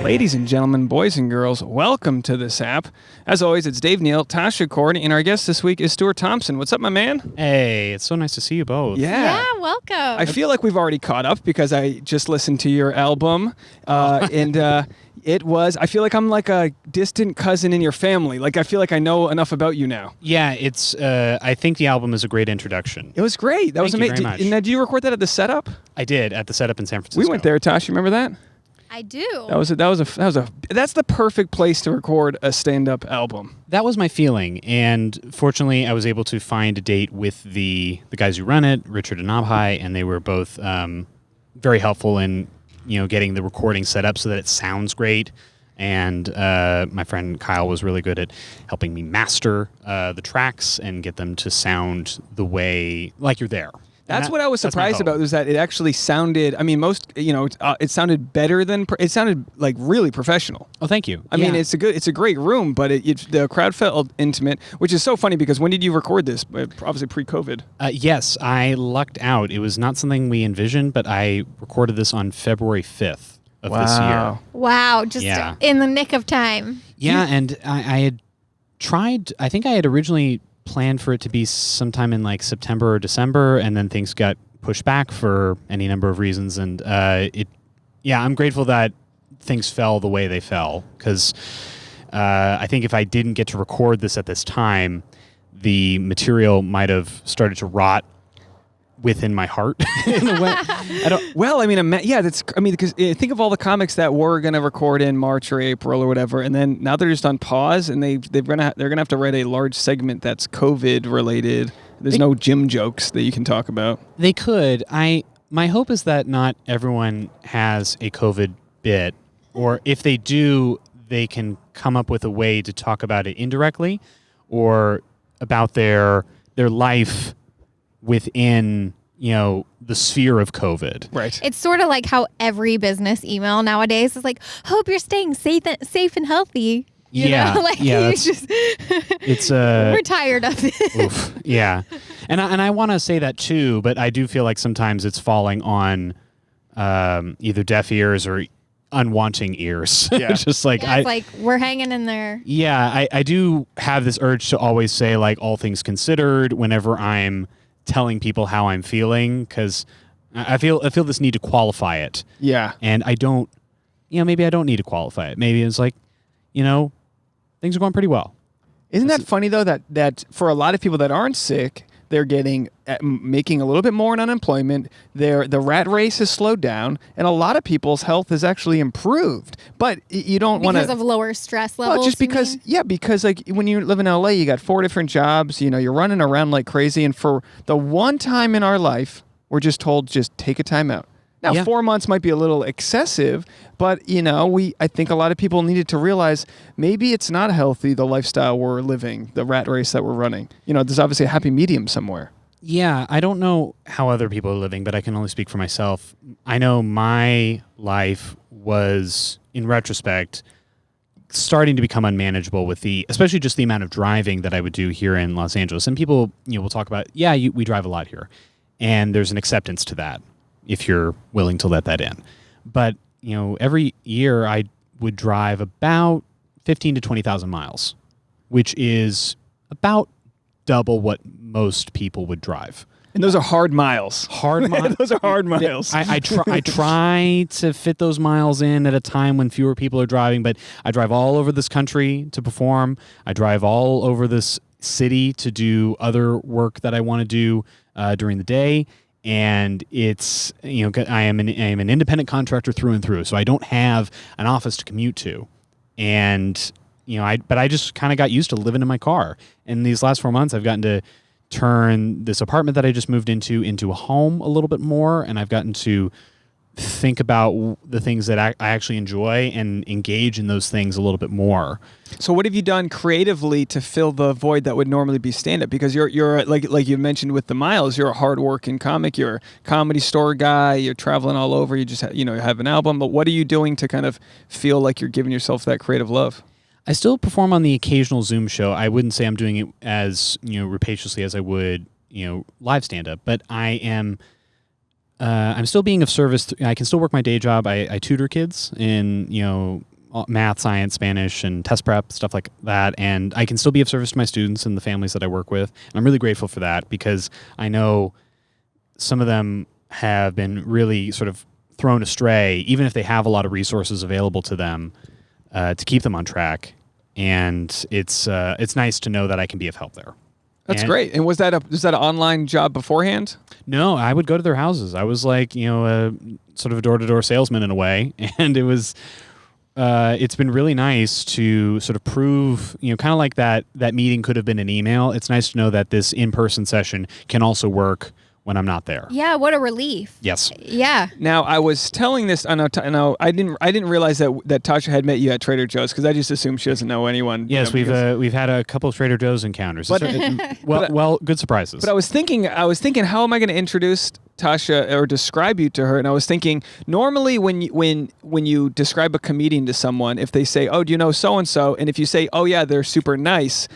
Ladies and gentlemen, boys and girls, welcome to the SAP. As always, it's Dave, Neal, Tasha Cord, and our guest this week is Stuart Thompson. What's up, my man? Hey, it's so nice to see you both. Yeah, welcome. I feel like we've already caught up because I just listened to your album, and I feel like I'm like a distant cousin in your family. Like, I feel like I know enough about you now. Yeah, it's. I think the album is a great introduction. It was great. That was amazing. Thank you very much. Now, did you record that at the Setup? I did at the Setup in San Francisco. We went there, Tasha. Remember that? I do. That's the perfect place to record a stand-up album. That was my feeling, and fortunately, I was able to find a date with the guys who run it, Richard and Abhai, and they were both very helpful in getting the recording set up so that it sounds great. And my friend Kyle was really good at helping me master the tracks and get them to sound the way like you're there. That's what I was surprised about, was that it actually sounded, I mean, it sounded better than, it sounded like really professional. Oh, thank you. I mean, it's a great room, but the crowd felt intimate, which is so funny because when did you record this? Obviously pre-COVID. Yes, I lucked out. It was not something we envisioned, but I recorded this on February 5th of this year. Wow, just in the nick of time. Yeah, and I had tried, I think I had originally planned for it to be sometime in like September or December, and then things got pushed back for any number of reasons. And I'm grateful that things fell the way they fell, because I think if I didn't get to record this at this time, the material might have started to rot within my heart in a way. Because think of all the comics that were going to record in March or April or whatever, and then now they're just on pause, and they're gonna have to write a large segment that's COVID related. There's no gym jokes that you can talk about. They could. My hope is that not everyone has a COVID bit, or if they do, they can come up with a way to talk about it indirectly, or about their life within the sphere of COVID. Right. It's sort of like how every business email nowadays is like, hope you're staying safe and healthy. It's we're tired of it. Oof, yeah. And I want to say that too, but I do feel like sometimes it's falling on either deaf ears or unwanting ears. Yeah. It's like we're hanging in there. Yeah, I do have this urge to always say, like, all things considered whenever I'm telling people how I'm feeling, because I feel this need to qualify it. Yeah. And I don't, maybe I don't need to qualify it. Maybe it's like, things are going pretty well. Isn't that funny though, that for a lot of people that aren't sick, they're making a little bit more in unemployment. The rat race has slowed down, and a lot of people's health has actually improved. But you don't want to, because of lower stress levels. Well, just because, because like when you live in LA, you got 4 different jobs. You're running around like crazy, and for the one time in our life, we're just told just take a time out. Now, 4 months might be a little excessive, but, I think a lot of people needed to realize maybe it's not healthy, the lifestyle we're living, the rat race that we're running. There's obviously a happy medium somewhere. Yeah, I don't know how other people are living, but I can only speak for myself. I know my life was, in retrospect, starting to become unmanageable with especially just the amount of driving that I would do here in Los Angeles. And people, will talk about, we drive a lot here. And there's an acceptance to that, if you're willing to let that in. But, every year I would drive about 15 to 20,000 miles, which is about double what most people would drive. And those are hard miles. Hard miles. Those are hard miles. I try to fit those miles in at a time when fewer people are driving, but I drive all over this country to perform. I drive all over this city to do other work that I want to do during the day. And it's, I am an independent contractor through and through, so I don't have an office to commute to. And, but I just kind of got used to living in my car. And these last 4 months, I've gotten to turn this apartment that I just moved into a home a little bit more. And I've gotten to think about the things that I actually enjoy and engage in those things a little bit more. So what have you done creatively to fill the void that would normally be stand-up? Because you're like you mentioned with the miles, you're a hard-working comic, you're a comedy store guy, you're traveling all over, you just have an album. But what are you doing to kind of feel like you're giving yourself that creative love? I still perform on the occasional Zoom show. I wouldn't say I'm doing it as rapaciously as I would live stand-up, but I am. I'm still being of service. I can still work my day job. I tutor kids in math, science, Spanish, and test prep, stuff like that. And I can still be of service to my students and the families that I work with. And I'm really grateful for that because I know some of them have been really sort of thrown astray, even if they have a lot of resources available to them to keep them on track. And it's nice to know that I can be of help there. That's great. And was that an online job beforehand? No, I would go to their houses. I was like, a sort of a door-to-door salesman in a way. And it was, it's been really nice to sort of prove, kind of like that meeting could have been an email. It's nice to know that this in-person session can also work when I'm not there. Yeah, what a relief. Yes. Yeah. Now, I was telling this. I know. I didn't realize that Tasha had met you at Trader Joe's because I just assumed she doesn't know anyone. Yes, we've had a couple of Trader Joe's encounters. But, good surprises. But I was thinking, how am I going to introduce Tasha or describe you to her? And I was thinking, normally when you describe a comedian to someone, if they say, "Oh, do you know so and so?" and if you say, "Oh yeah, they're super nice,"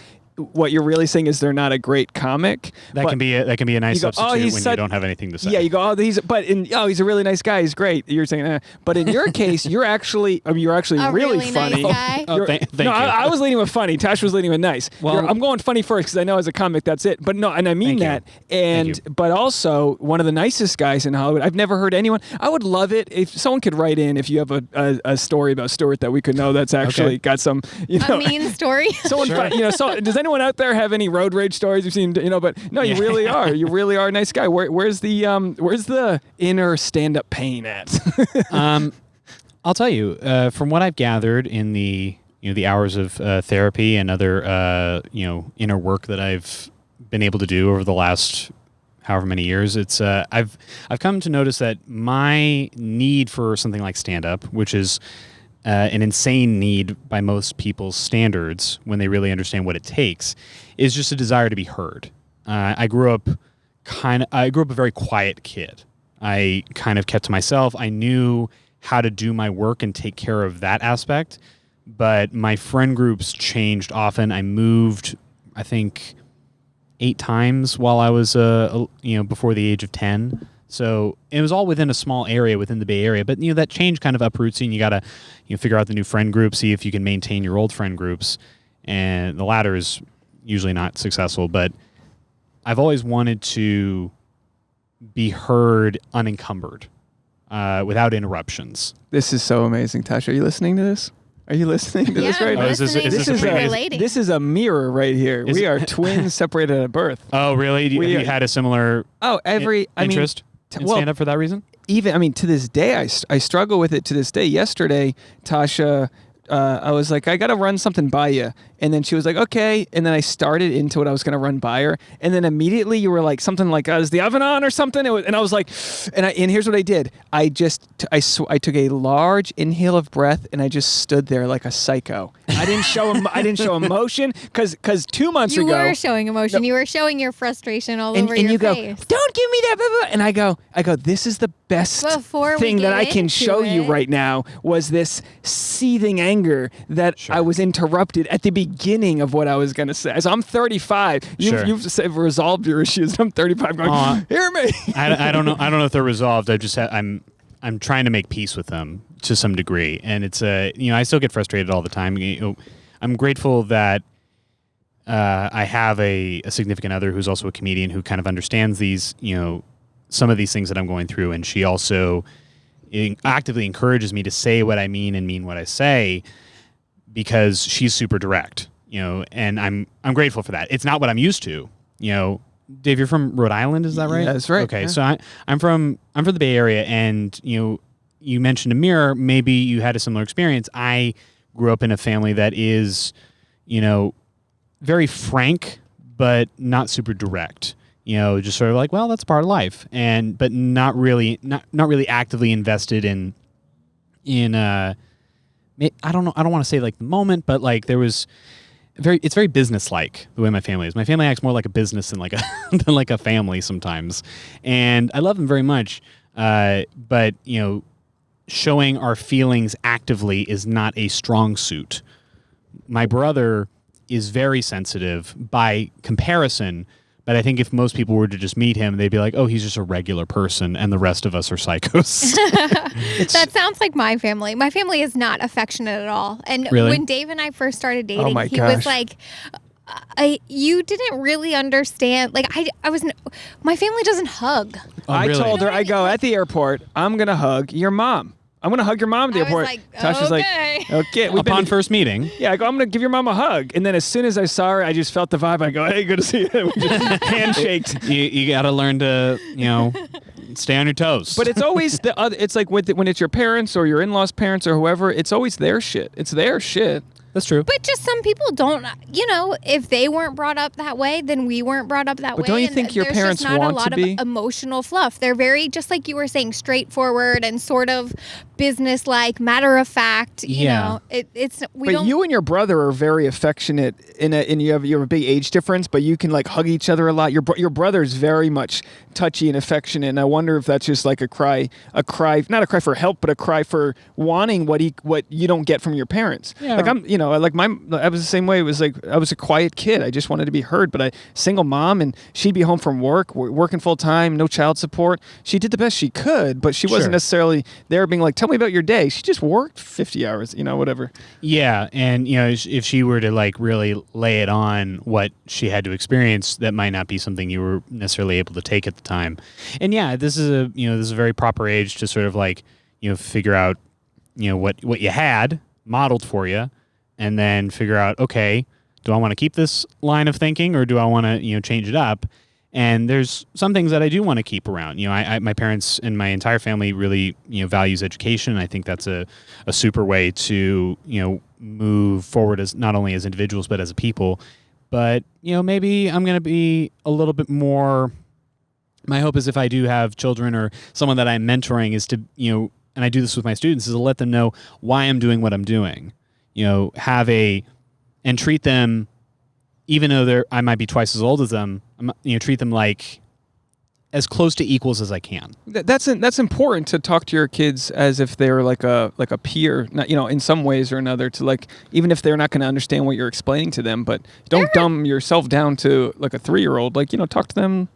what you're really saying is they're not a great comic. That can be a nice substitute when you don't have anything to say. Yeah, you go, he's a really nice guy. He's great. You're saying, but in your case, you're actually really funny. Nice guy. Thank you. I was leading with funny. Tasha was leading with nice. Well, I'm going funny first because I know as a comic that's it. But no, and I mean that. And but also one of the nicest guys in Hollywood. I've never heard anyone. I would love it if someone could write in if you have a story about Stuart that we could know that's actually got some a mean story. Someone so does anyone out there have any road rage stories you've seen? But no, you really are. You really are a nice guy. Where's the inner stand-up pain at? I'll tell you, from what I've gathered in the hours of therapy and other inner work that I've been able to do over the last however many years, it's I've come to notice that my need for something like stand-up, which is an insane need by most people's standards when they really understand what it takes, is just a desire to be heard. I grew up a very quiet kid. I kind of kept to myself. I knew how to do my work and take care of that aspect, but my friend groups changed often. I moved, I think, 8 times while I was before the age of 10. So it was all within a small area within the Bay Area, but that change kind of uproots you, and you got to figure out the new friend group, see if you can maintain your old friend groups, and the latter is usually not successful. But I've always wanted to be heard unencumbered, without interruptions. This is so amazing, Tasha. Are you listening to this? Are you listening to this right now? This is a mirror right here. We are twins separated at birth. Oh, really? Have you had a similar interest in stand-up for that reason? Even, to this day, I struggle with it to this day. Yesterday, Tasha, I was like, I got to run something by you. And then she was like, okay. And then I started into what I was going to run by her. And then immediately you were like, something like, is the oven on or something? And I was like, and here's what I did. I took a large inhale of breath and I just stood there like a psycho. I didn't show emotion because 2 months ago. You were showing emotion. You were showing your frustration all over your face. Go, don't give me that. Blah, blah. And I go, this is the best thing that I can show you right now was this seething anger that I was interrupted at the beginning of what I was going to say. So I'm 35. You've resolved your issues. I'm 35 going, hear me. I don't know if they're resolved. I'm trying to make peace with them to some degree. And it's I still get frustrated all the time. I'm grateful that I have a significant other who's also a comedian who kind of understands these, some of these things that I'm going through. And she also actively encourages me to say what I mean and mean what I say, because she's super direct, and I'm grateful for that. It's not what I'm used to, Dave, you're from Rhode Island, is that right? Yeah, that's right. Okay, yeah. So I'm from the Bay Area, and you mentioned Amor. Maybe you had a similar experience. I grew up in a family that is, very frank, but not super direct. Just sort of like, well, that's part of life, but not really actively invested in. I don't know. I don't want to say like the moment, but like there was it's very business-like the way my family is. My family acts more like a business than like a family sometimes, and I love them very much. But showing our feelings actively is not a strong suit. My brother is very sensitive by comparison, But I think if most people were to just meet him, they'd be like, oh, he's just a regular person, and the rest of us are psychos. That sounds like my family. My family is not affectionate at all. And Really? when Dave and I first started dating, my he gosh. was like, you didn't really understand. Like, my family doesn't hug. Oh, I really? told her, I go, at the airport, I'm going to hug your mom. I'm going to hug your mom at the I was airport. like, Tasha's okay. like, okay. Upon first meeting. Yeah, I go, I'm going to give your mom a hug. And then as soon as I saw her, I just felt the vibe. I go, hey, good to see you. We just handshaked. You got to learn to, stay on your toes. But it's always the other. It's like when it's your parents or your in-laws' parents or whoever, it's always their shit. It's their shit. That's true. But just some people don't, if they weren't brought up that way, then we weren't brought up that way. But don't you and think your there's parents just not want a lot to be? of emotional fluff. They're very, just like you were saying, straightforward and sort of business-like, matter of fact. You know, it's we But don't. you and your brother are very affectionate, and you have a big age difference, but you can like hug each other a lot. Your brother's very much touchy and affectionate, and I wonder if that's just like a cry, not a cry for help, but a cry for wanting what you don't get from your parents. Yeah. Like I was the same way. It was like I was a quiet kid. I just wanted to be heard, but single mom, and she'd be home from work, working full time, no child support. She did the best she could, but she wasn't necessarily there being like, tell me about your day. She just worked 50 hours, whatever. Yeah, and if she were to like really lay it on what she had to experience, that might not be something you were necessarily able to take at the time. And yeah, this is a very proper age to sort of like figure out what you had modeled for you, and then figure out, okay, do I want to keep this line of thinking or do I want to change it up? And there's some things that I do want to keep around. My parents and my entire family really, values education. I think that's a super way to, move forward as not only as individuals, but as a people. But, maybe I'm going to be a little bit more, my hope is if I do have children or someone that I'm mentoring is to, and I do this with my students, is to let them know why I'm doing what I'm doing. And treat them, even though I might be twice as old as them, treat them like as close to equals as I can. That's important to talk to your kids as if they're like a peer, not, in some ways or another, to like, even if they're not going to understand what you're explaining to them, but don't dumb yourself down to like a 3-year-old, like, talk to them.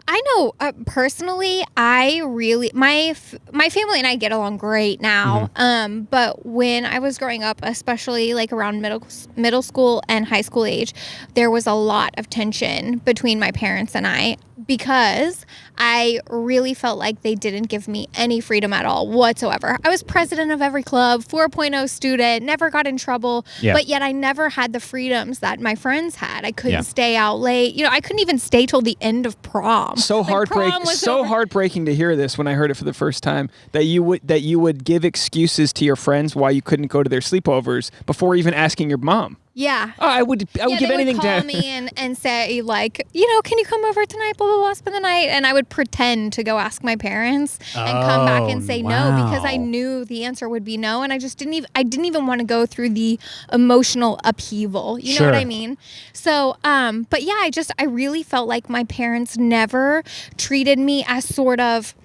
I know personally, I really my family and I get along great now. Mm-hmm. But when I was growing up, especially like around middle school and high school age, there was a lot of tension between my parents and I because I really felt like they didn't give me any freedom at all whatsoever. I was president of every club, 4.0 student, never got in trouble, but yet I never had the freedoms that my friends had. I couldn't stay out late. I couldn't even stay till the end of prom. So heartbreaking to hear this when I heard it for the first time, that you would give excuses to your friends why you couldn't go to their sleepovers before even asking your mom. Yeah. Oh, I would give anything to call me and say like, can you come over tonight, blah, blah, blah, spend the night? And I would pretend to go ask my parents and come back and say no because I knew the answer would be no. And I just didn't even want to go through the emotional upheaval. You know what I mean? So, but yeah, I really felt like my parents never treated me as sort of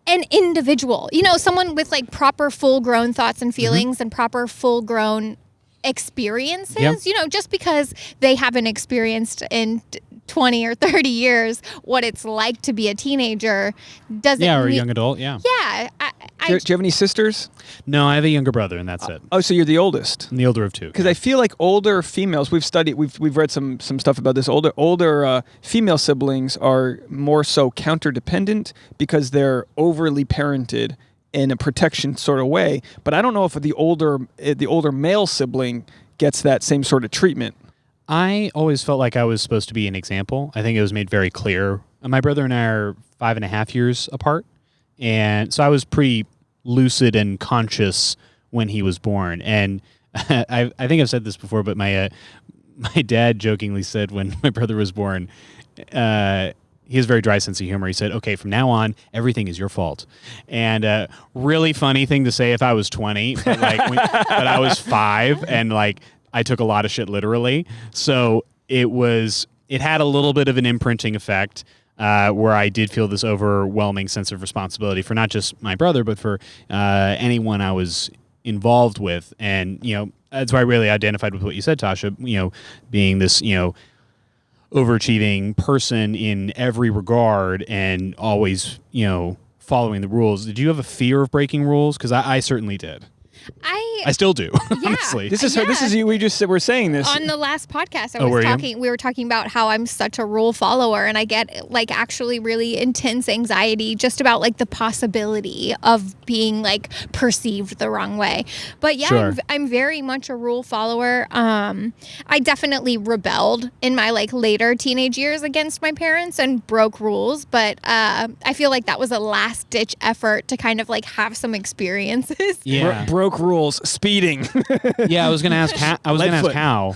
an individual, someone with like proper full-grown thoughts and feelings and proper full-grown experiences, just because they haven't experienced in 20 or 30 years what it's like to be a teenager doesn't or a young adult. Yeah. Do you have any sisters? No, I have a younger brother, and that's it. Oh, so you're the oldest? I'm the older of two. Because I feel like older females, we've read some stuff about this. Older female siblings are more so counter-dependent because they're overly parented in a protection sort of way. But I don't know if the older male sibling gets that same sort of treatment. I always felt like I was supposed to be an example. I think it was made very clear. My brother and I are 5.5 years apart. And so I was pretty lucid and conscious when he was born. And I think I've said this before, but my dad jokingly said when my brother was born, he has a very dry sense of humor. He said, okay, from now on, everything is your fault. And really funny thing to say if I was 20, but but I was 5 and like I took a lot of shit literally. So it had a little bit of an imprinting effect. Where I did feel this overwhelming sense of responsibility for not just my brother, but for anyone I was involved with. And, that's why I really identified with what you said, Tasha, being this, overachieving person in every regard and always, following the rules. Did you have a fear of breaking rules? Because I certainly did. I still do, honestly. This is you. We just were saying this on the last podcast. We were talking about how I'm such a rule follower, and I get like actually really intense anxiety just about like the possibility of being like perceived the wrong way. But yeah, Sure. I'm very much a rule follower. I definitely rebelled in my like later teenage years against my parents and broke rules. But I feel like that was a last ditch effort to kind of like have some experiences. Yeah. broke rules, speeding. Yeah, I was going to ask how.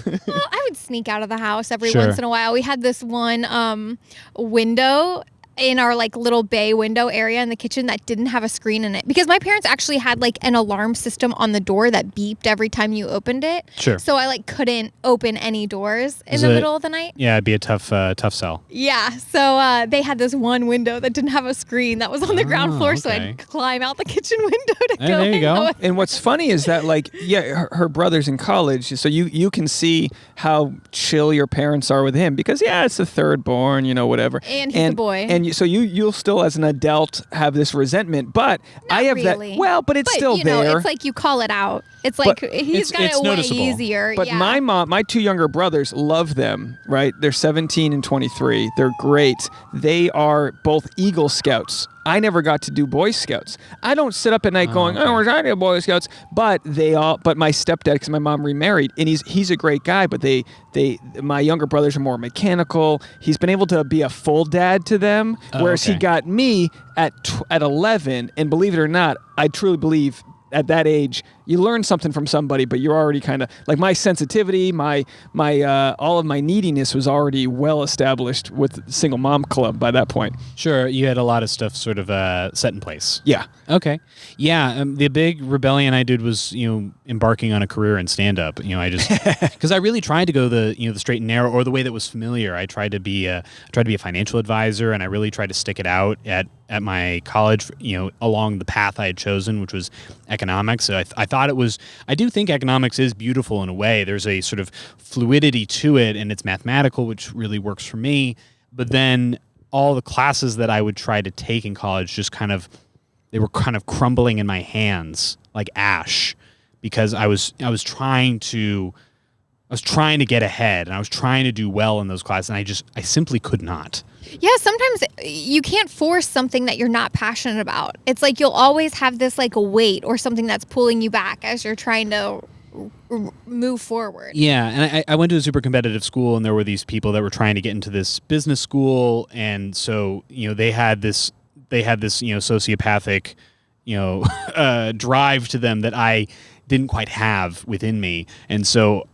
Well, I would sneak out of the house every Sure. once in a while. We had this one window in our like little bay window area in the kitchen that didn't have a screen in it because my parents actually had like an alarm system on the door that beeped every time you opened it. Sure. So I like couldn't open any doors in the middle of the night. Yeah, it'd be a tough sell. Yeah. So they had this one window that didn't have a screen that was on the ground floor. So okay. I'd climb out the kitchen window to go There you in. go. And what's funny is that, like, yeah, her brother's in college, so you can see how chill your parents are with him because, yeah, it's the third born, whatever. And he's a boy. And so you'll still, as an adult, have this resentment. But I have really. that. Well, but it's still there. It's like you call it out. It's like he's got it's it way noticeable. easier. But yeah. my two younger brothers love them, right? They're 17 and 23. They're great. They are both Eagle Scouts. I never got to do Boy Scouts. I don't sit up at night going, okay. "Oh, we're trying to do Boy Scouts." But my stepdad, because my mom remarried, and he's a great guy. But my younger brothers are more mechanical. He's been able to be a full dad to them, whereas he okay. got me at 11. And believe it or not, I truly believe at that age, you learn something from somebody, but you're already kind of like my sensitivity, my all of my neediness was already well established with Single Mom Club by that point. Sure, you had a lot of stuff sort of set in place. Yeah. Okay. Yeah, the big rebellion I did was, embarking on a career in stand-up. I just because I really tried to go the straight and narrow or the way that was familiar. I tried to be a financial advisor, and I really tried to stick it out at my college, along the path I had chosen, which was economics. So I thought it was. I do think economics is beautiful in a way. There's a sort of fluidity to it, and it's mathematical, which really works for me. But then all the classes that I would try to take in college they were kind of crumbling in my hands like ash because I was trying to get ahead and I was trying to do well in those classes and I simply could not. Yeah, sometimes you can't force something that you're not passionate about. It's like you'll always have this like a weight or something that's pulling you back as you're trying to move forward. Yeah, and I went to a super competitive school and there were these people that were trying to get into this business school and so, they had this sociopathic, drive to them that I didn't quite have within me. And so,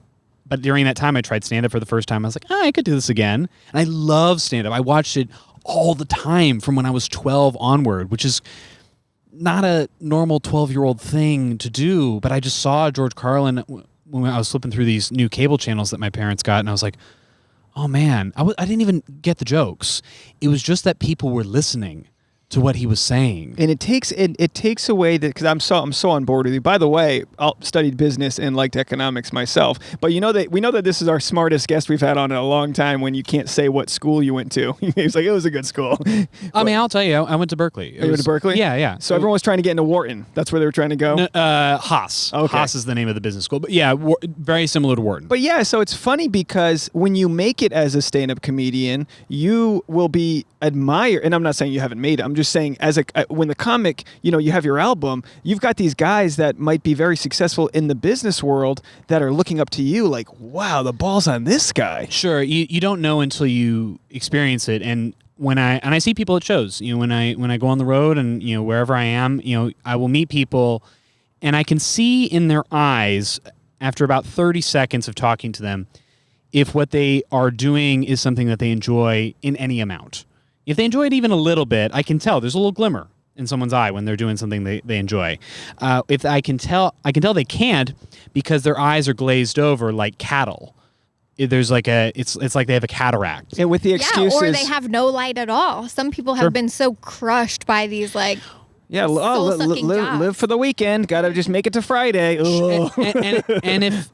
but during that time I tried stand-up for the first time. I was like, I could do this again. And I love stand-up. I watched it all the time from when I was 12 onward, which is not a normal 12-year-old thing to do. But I just saw George Carlin when I was flipping through these new cable channels that my parents got. And I was like, oh man, I didn't even get the jokes. It was just that people were listening to what he was saying. And it takes away that because I'm so on board with you. By the way, I studied business and liked economics myself. But we know that this is our smartest guest we've had on in a long time. When you can't say what school you went to, he's like, it was a good school. I mean, I'll tell you, I went to Berkeley. You went to Berkeley? Yeah. So everyone was trying to get into Wharton. That's where they were trying to go. No, Haas. Okay. Haas is the name of the business school. But yeah, very similar to Wharton. But yeah, so it's funny because when you make it as a stand-up comedian, you will be admired. And I'm not saying you haven't made it. I'm just saying when the comic, you have your album, you've got these guys that might be very successful in the business world that are looking up to you like, wow, the ball's on this guy. Sure, you don't know until you experience it. And when I see people at shows, when I go on the road and wherever I am, I will meet people, and I can see in their eyes after about 30 seconds of talking to them if what they are doing is something that they enjoy in any amount. If they enjoy it even a little bit, I can tell there's a little glimmer in someone's eye when they're doing something they enjoy. If I can tell they can't because their eyes are glazed over like cattle. There's like it's like they have a cataract. And with the excuses, or they have no light at all. Some people have been so crushed by these like Yeah, soul-sucking jobs. live for the weekend. Got to just make it to Friday. And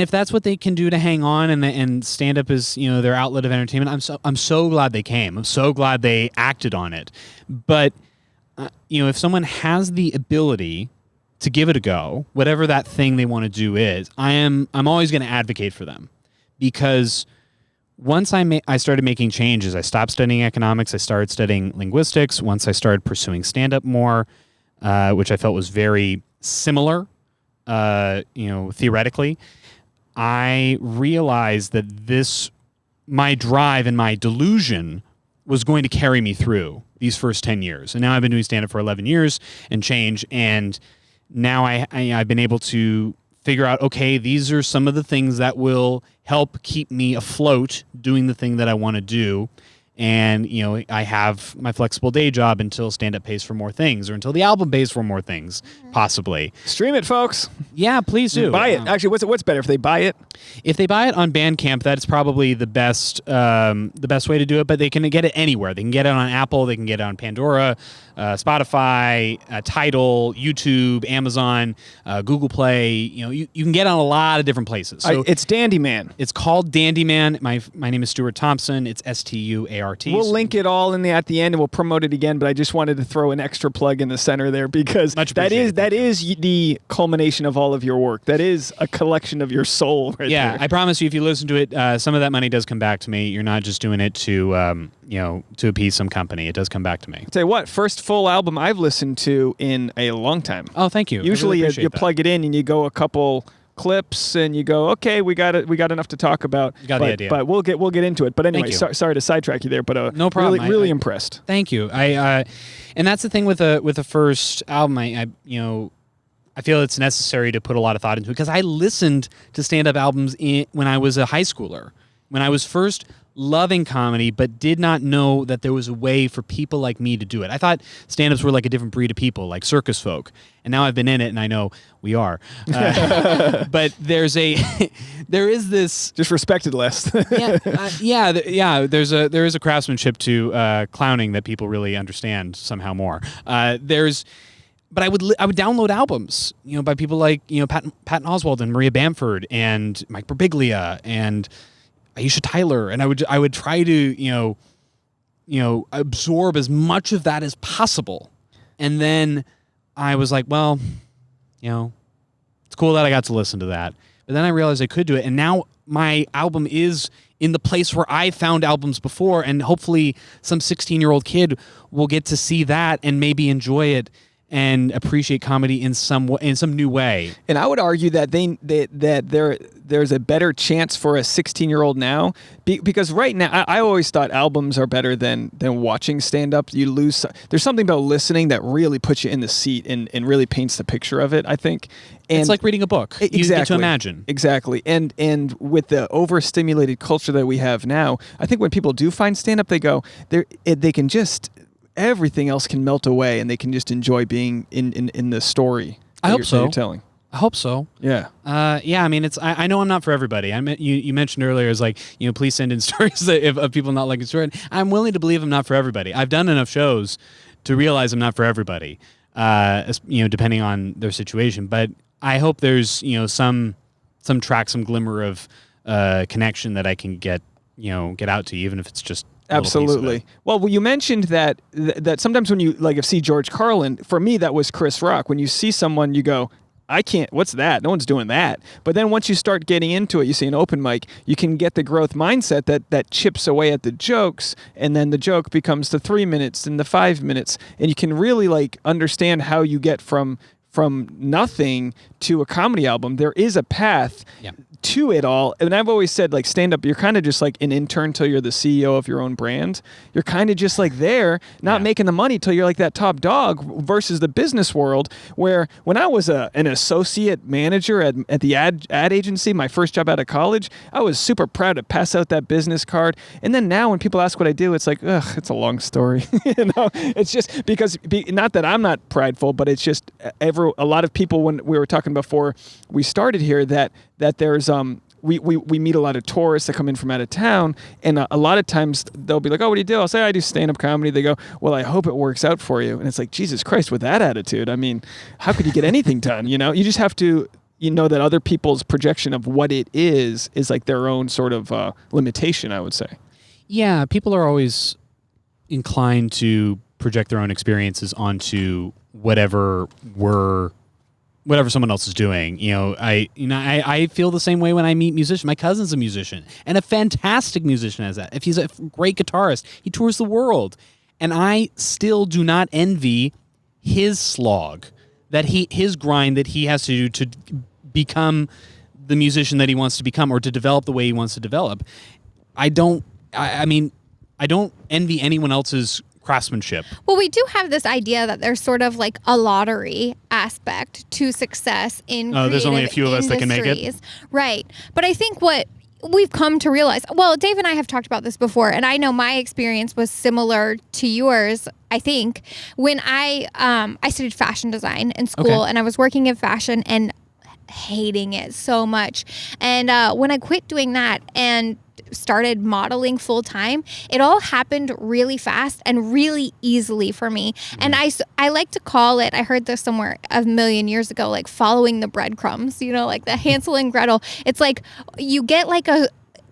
if that's what they can do to hang on, and stand up is their outlet of entertainment, I'm so glad they came. I'm so glad they acted on it. But if someone has the ability to give it a go, whatever that thing they want to do is, I'm always going to advocate for them, because once I started making changes, I stopped studying economics. I started studying linguistics. Once I started pursuing stand-up more, which I felt was very similar, theoretically, I realized that my drive and my delusion was going to carry me through these first 10 years. And now I've been doing stand-up for 11 years and change, and now I've been able to figure out, okay, these are some of the things that will help keep me afloat doing the thing that I want to do. And, I have my flexible day job until stand-up pays for more things, or until the album pays for more things, possibly. Stream it, folks. Yeah, please do. Buy it. Actually, what's better, if they buy it? If they buy it on Bandcamp, that's probably the best way to do it, but they can get it anywhere. They can get it on Apple, they can get it on Pandora, Spotify, Tidal, YouTube, Amazon, Google Play. You can get it on a lot of different places. So it's Dandyman. It's called Dandyman. My name is Stuart Thompson. It's Stuart. We'll link it all at the end, and we'll promote it again. But I just wanted to throw an extra plug in the center there, because that is the culmination of all of your work. That is a collection of your soul, right there. I promise you, if you listen to it, some of that money does come back to me. You're not just doing it to to appease some company. It does come back to me. I'll tell you what, first full album I've listened to in a long time. Oh, thank you. Usually I really you plug it in and you go a couple clips and you go, okay, we got enough to talk about. You got the idea. But we'll get into it. But anyway, sorry to sidetrack you there, but no problem. Really impressed. Thank you. And that's the thing with the first album. I feel it's necessary to put a lot of thought into it, because I listened to stand-up albums when I was a high schooler, when I was first loving comedy, but did not know that there was a way for people like me to do it. I thought stand-ups were like a different breed of people, like circus folk. And now I've been in it, and I know we are. But there is this, just respected less. There is a craftsmanship to clowning that people really understand somehow more. But I would download albums, by people like Patton Oswalt and Maria Bamford and Mike Birbiglia and Aisha Tyler, and I would try to absorb as much of that as possible. And then I was like, well, it's cool that I got to listen to that. But then I realized I could do it, and now my album is in the place where I found albums before, and hopefully some 16-year-old kid will get to see that and maybe enjoy it and appreciate comedy in some new way. And I would argue that there's a better chance for a 16-year-old now, because right now I always thought albums are better than watching stand-up. There's something about listening that really puts you in the seat and really paints the picture of it, I think. And it's like reading a book. Exactly. You get to imagine. Exactly. And with the overstimulated culture that we have now, I think when people do find stand-up, they go, they can just, everything else can melt away, and they can just enjoy being in the story I hope so. You're telling. I hope so. Yeah. I mean, I know I'm not for everybody. You mentioned earlier, it's like, please send in stories of people not liking story. I'm willing to believe I'm not for everybody. I've done enough shows to realize I'm not for everybody, depending on their situation. But I hope there's, some track, some glimmer of connection that I can get out to, even if it's just absolutely. Well, you mentioned that sometimes when you see George Carlin, for me that was Chris Rock. When you see someone, you go, I can't, what's that? No one's doing that. But then once you start getting into it, you see an open mic, you can get the growth mindset that chips away at the jokes, and then the joke becomes the 3 minutes and the 5 minutes, and you can really understand how you get from nothing to a comedy album. There is a path to it all. And I've always said, stand-up, you're kind of just like an intern till you're the CEO of your own brand. You're kind of just there, not making the money till you're like that top dog, versus the business world, where when I was an associate manager at the ad agency, my first job out of college, I was super proud to pass out that business card. And then now when people ask what I do, it's like, ugh, it's a long story. It's just because, not that I'm not prideful, but it's just a lot of people, when we were talking before we started here, that there's we meet a lot of tourists that come in from out of town, and a lot of times they'll be like, "Oh, what do you do?" I'll say, "I do stand-up comedy." They go, "Well, I hope it works out for you." And it's like, Jesus Christ, with that attitude, I mean, how could you get anything done? You know, you just have to, that other people's projection of what it is like their own sort of limitation, I would say. Yeah, people are always inclined to project their own experiences onto whatever someone else is doing. I feel the same way when I meet musicians. My cousin's a musician and a fantastic musician as that. If he's a great guitarist, he tours the world. And I still do not envy his slog, his grind that he has to do to become the musician that he wants to become, or to develop the way he wants to develop. I don't envy anyone else's craftsmanship. Well, we do have this idea that there's sort of like a lottery aspect to success in creative there's only a few of us that can make it. Right. But I think what we've come to realize, well, Dave and I have talked about this before, and I know my experience was similar to yours, I think, when I studied fashion design in school, and I was working in fashion and hating it so much. And when I quit doing that and started modeling full time, it all happened really fast and really easily for me. And I like to call it, I heard this somewhere a million years ago, like following the breadcrumbs, like the Hansel and Gretel. It's like you get like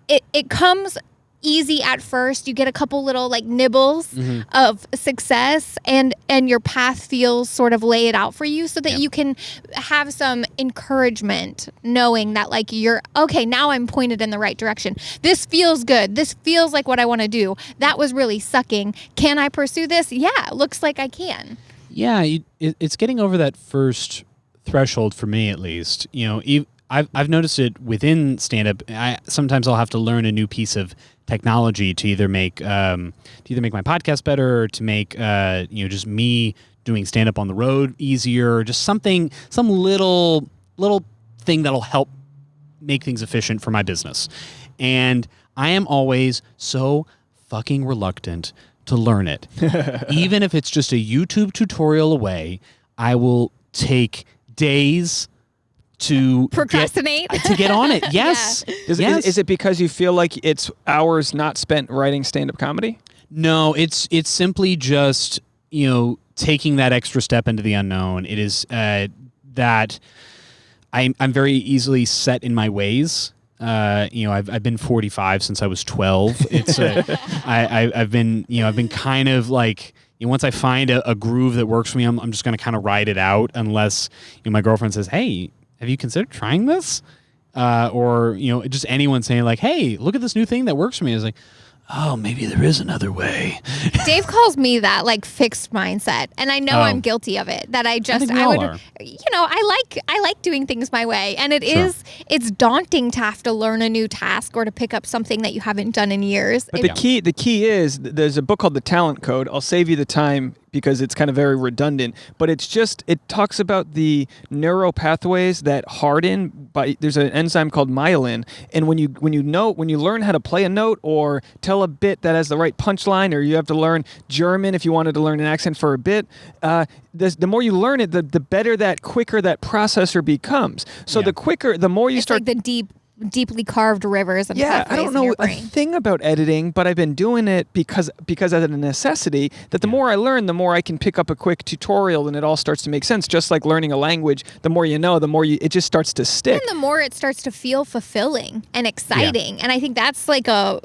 it comes easy at first. You get a couple little like nibbles of success, and your path feels sort of laid out for you so that you can have some encouragement, knowing that like you're okay, now I'm pointed in the right direction. This feels good. This feels like what I want to do. That was really sucking. Can I pursue this? Yeah, looks like I can. Yeah, it's getting over that first threshold for me, at least. I've noticed it within stand-up. Sometimes I'll have to learn a new piece of technology to either make my podcast better, or to make just me doing stand-up on the road easier, or just some little thing that'll help make things efficient for my business. And I am always so fucking reluctant to learn it. Even if it's just a YouTube tutorial away, I will take days to procrastinate to get on it. Yes. Yeah. Is it because you feel like it's hours not spent writing stand-up comedy? No, it's simply just taking that extra step into the unknown. It is that I'm very easily set in my ways. I've been 45 since I was 12. It's I've been kind of like, once I find a groove that works for me, I'm just going to kind of ride it out, unless my girlfriend says, "Hey, have you considered trying this?" Or just anyone saying like, "Hey, look at this new thing that works for me." It's like, oh, maybe there is another way. Dave calls me that like fixed mindset, and I know I'm guilty of it. That I like doing things my way, and it's daunting to have to learn a new task or to pick up something that you haven't done in years. But the key is, there's a book called The Talent Code. I'll save you the time because it's kind of very redundant, but it talks about the neural pathways that harden there's an enzyme called myelin, and when you learn how to play a note or tell a bit that has the right punchline, or you have to learn German if you wanted to learn an accent for a bit, the more you learn it, the better, that quicker that processor becomes. So the more you start, like the deeply carved rivers and pathways I don't know a thing about editing, but I've been doing it because as a necessity, that the more I learn, the more I can pick up a quick tutorial and it all starts to make sense. Just like learning a language, the more you know, it just starts to stick. And the more it starts to feel fulfilling and exciting. And I think that's like a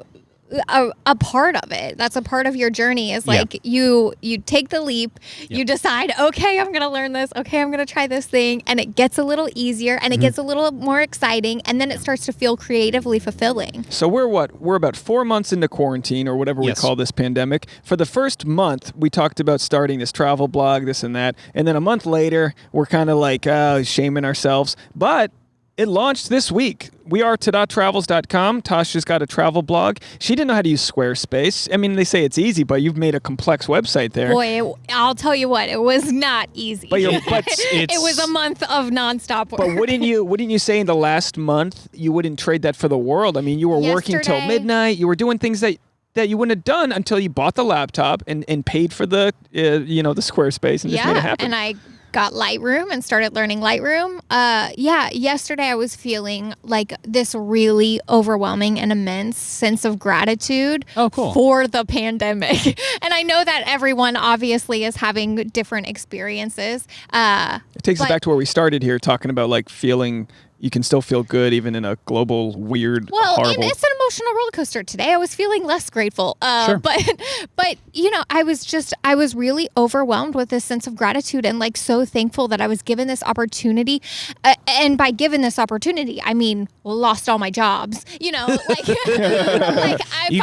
part of it. That's a part of your journey, is like you take the leap, you decide, okay, I'm going to learn this. Okay, I'm going to try this thing. And it gets a little easier and it gets a little more exciting. And then it starts to feel creatively fulfilling. So we're about 4 months into quarantine, or whatever we call this pandemic. For the first month, we talked about starting this travel blog, this and that. And then a month later, we're kind of like shaming ourselves. But it launched this week. We are ta-travels.com. Tasha's got a travel blog. She didn't know how to use Squarespace. I mean, they say it's easy, but you've made a complex website there. Boy, I'll tell you what, it was not easy. But it was a month of nonstop work. But wouldn't you say in the last month you wouldn't trade that for the world? I mean, you were working till midnight. You were doing things that you wouldn't have done until you bought the laptop and paid for the the Squarespace and just made it happen. And I got Lightroom and started learning Lightroom. Yesterday I was feeling like this really overwhelming and immense sense of gratitude for the pandemic. And I know that everyone obviously is having different experiences. It takes us back to where we started here, talking about like feeling you can still feel good even in a global, weird, horrible. It's an emotional roller coaster. Today I was feeling less grateful. Sure. But I was really overwhelmed with this sense of gratitude and like so thankful that I was given this opportunity. And by given this opportunity, I mean, lost all my jobs, like I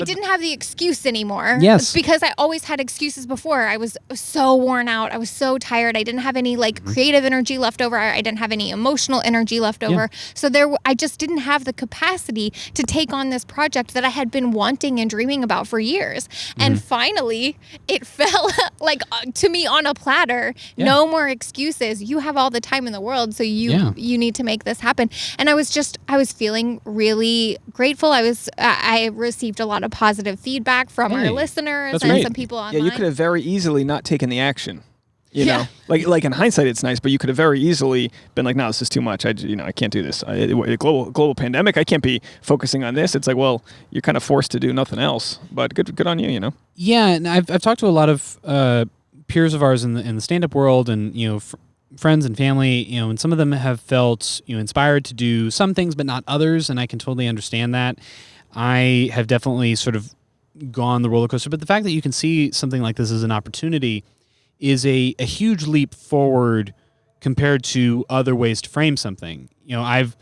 didn't have the excuse anymore. Yes. Because I always had excuses before. I was so worn out. I was so tired. I didn't have any like creative energy left over. I didn't have any emotional energy left over. Yeah. So I just didn't have the capacity to take on this project that I had been wanting and dreaming about for years. And finally, it fell like to me on a platter. Yeah. No more excuses. You have all the time in the world, so you need to make this happen. And I was feeling really grateful. I received a lot of positive feedback from our listeners and some people online. Yeah, you could have very easily not taken the action. You know, like in hindsight, it's nice, but you could have very easily been like, no, this is too much. I can't do this. Global pandemic. I can't be focusing on this. It's like, well, you're kind of forced to do nothing else. But good on you. Yeah, and I've talked to a lot of peers of ours in the stand-up world, and friends and family. And some of them have felt inspired to do some things, but not others, and I can totally understand that. I have definitely sort of gone the roller coaster, but the fact that you can see something like this as an opportunity is a huge leap forward compared to other ways to frame something. I've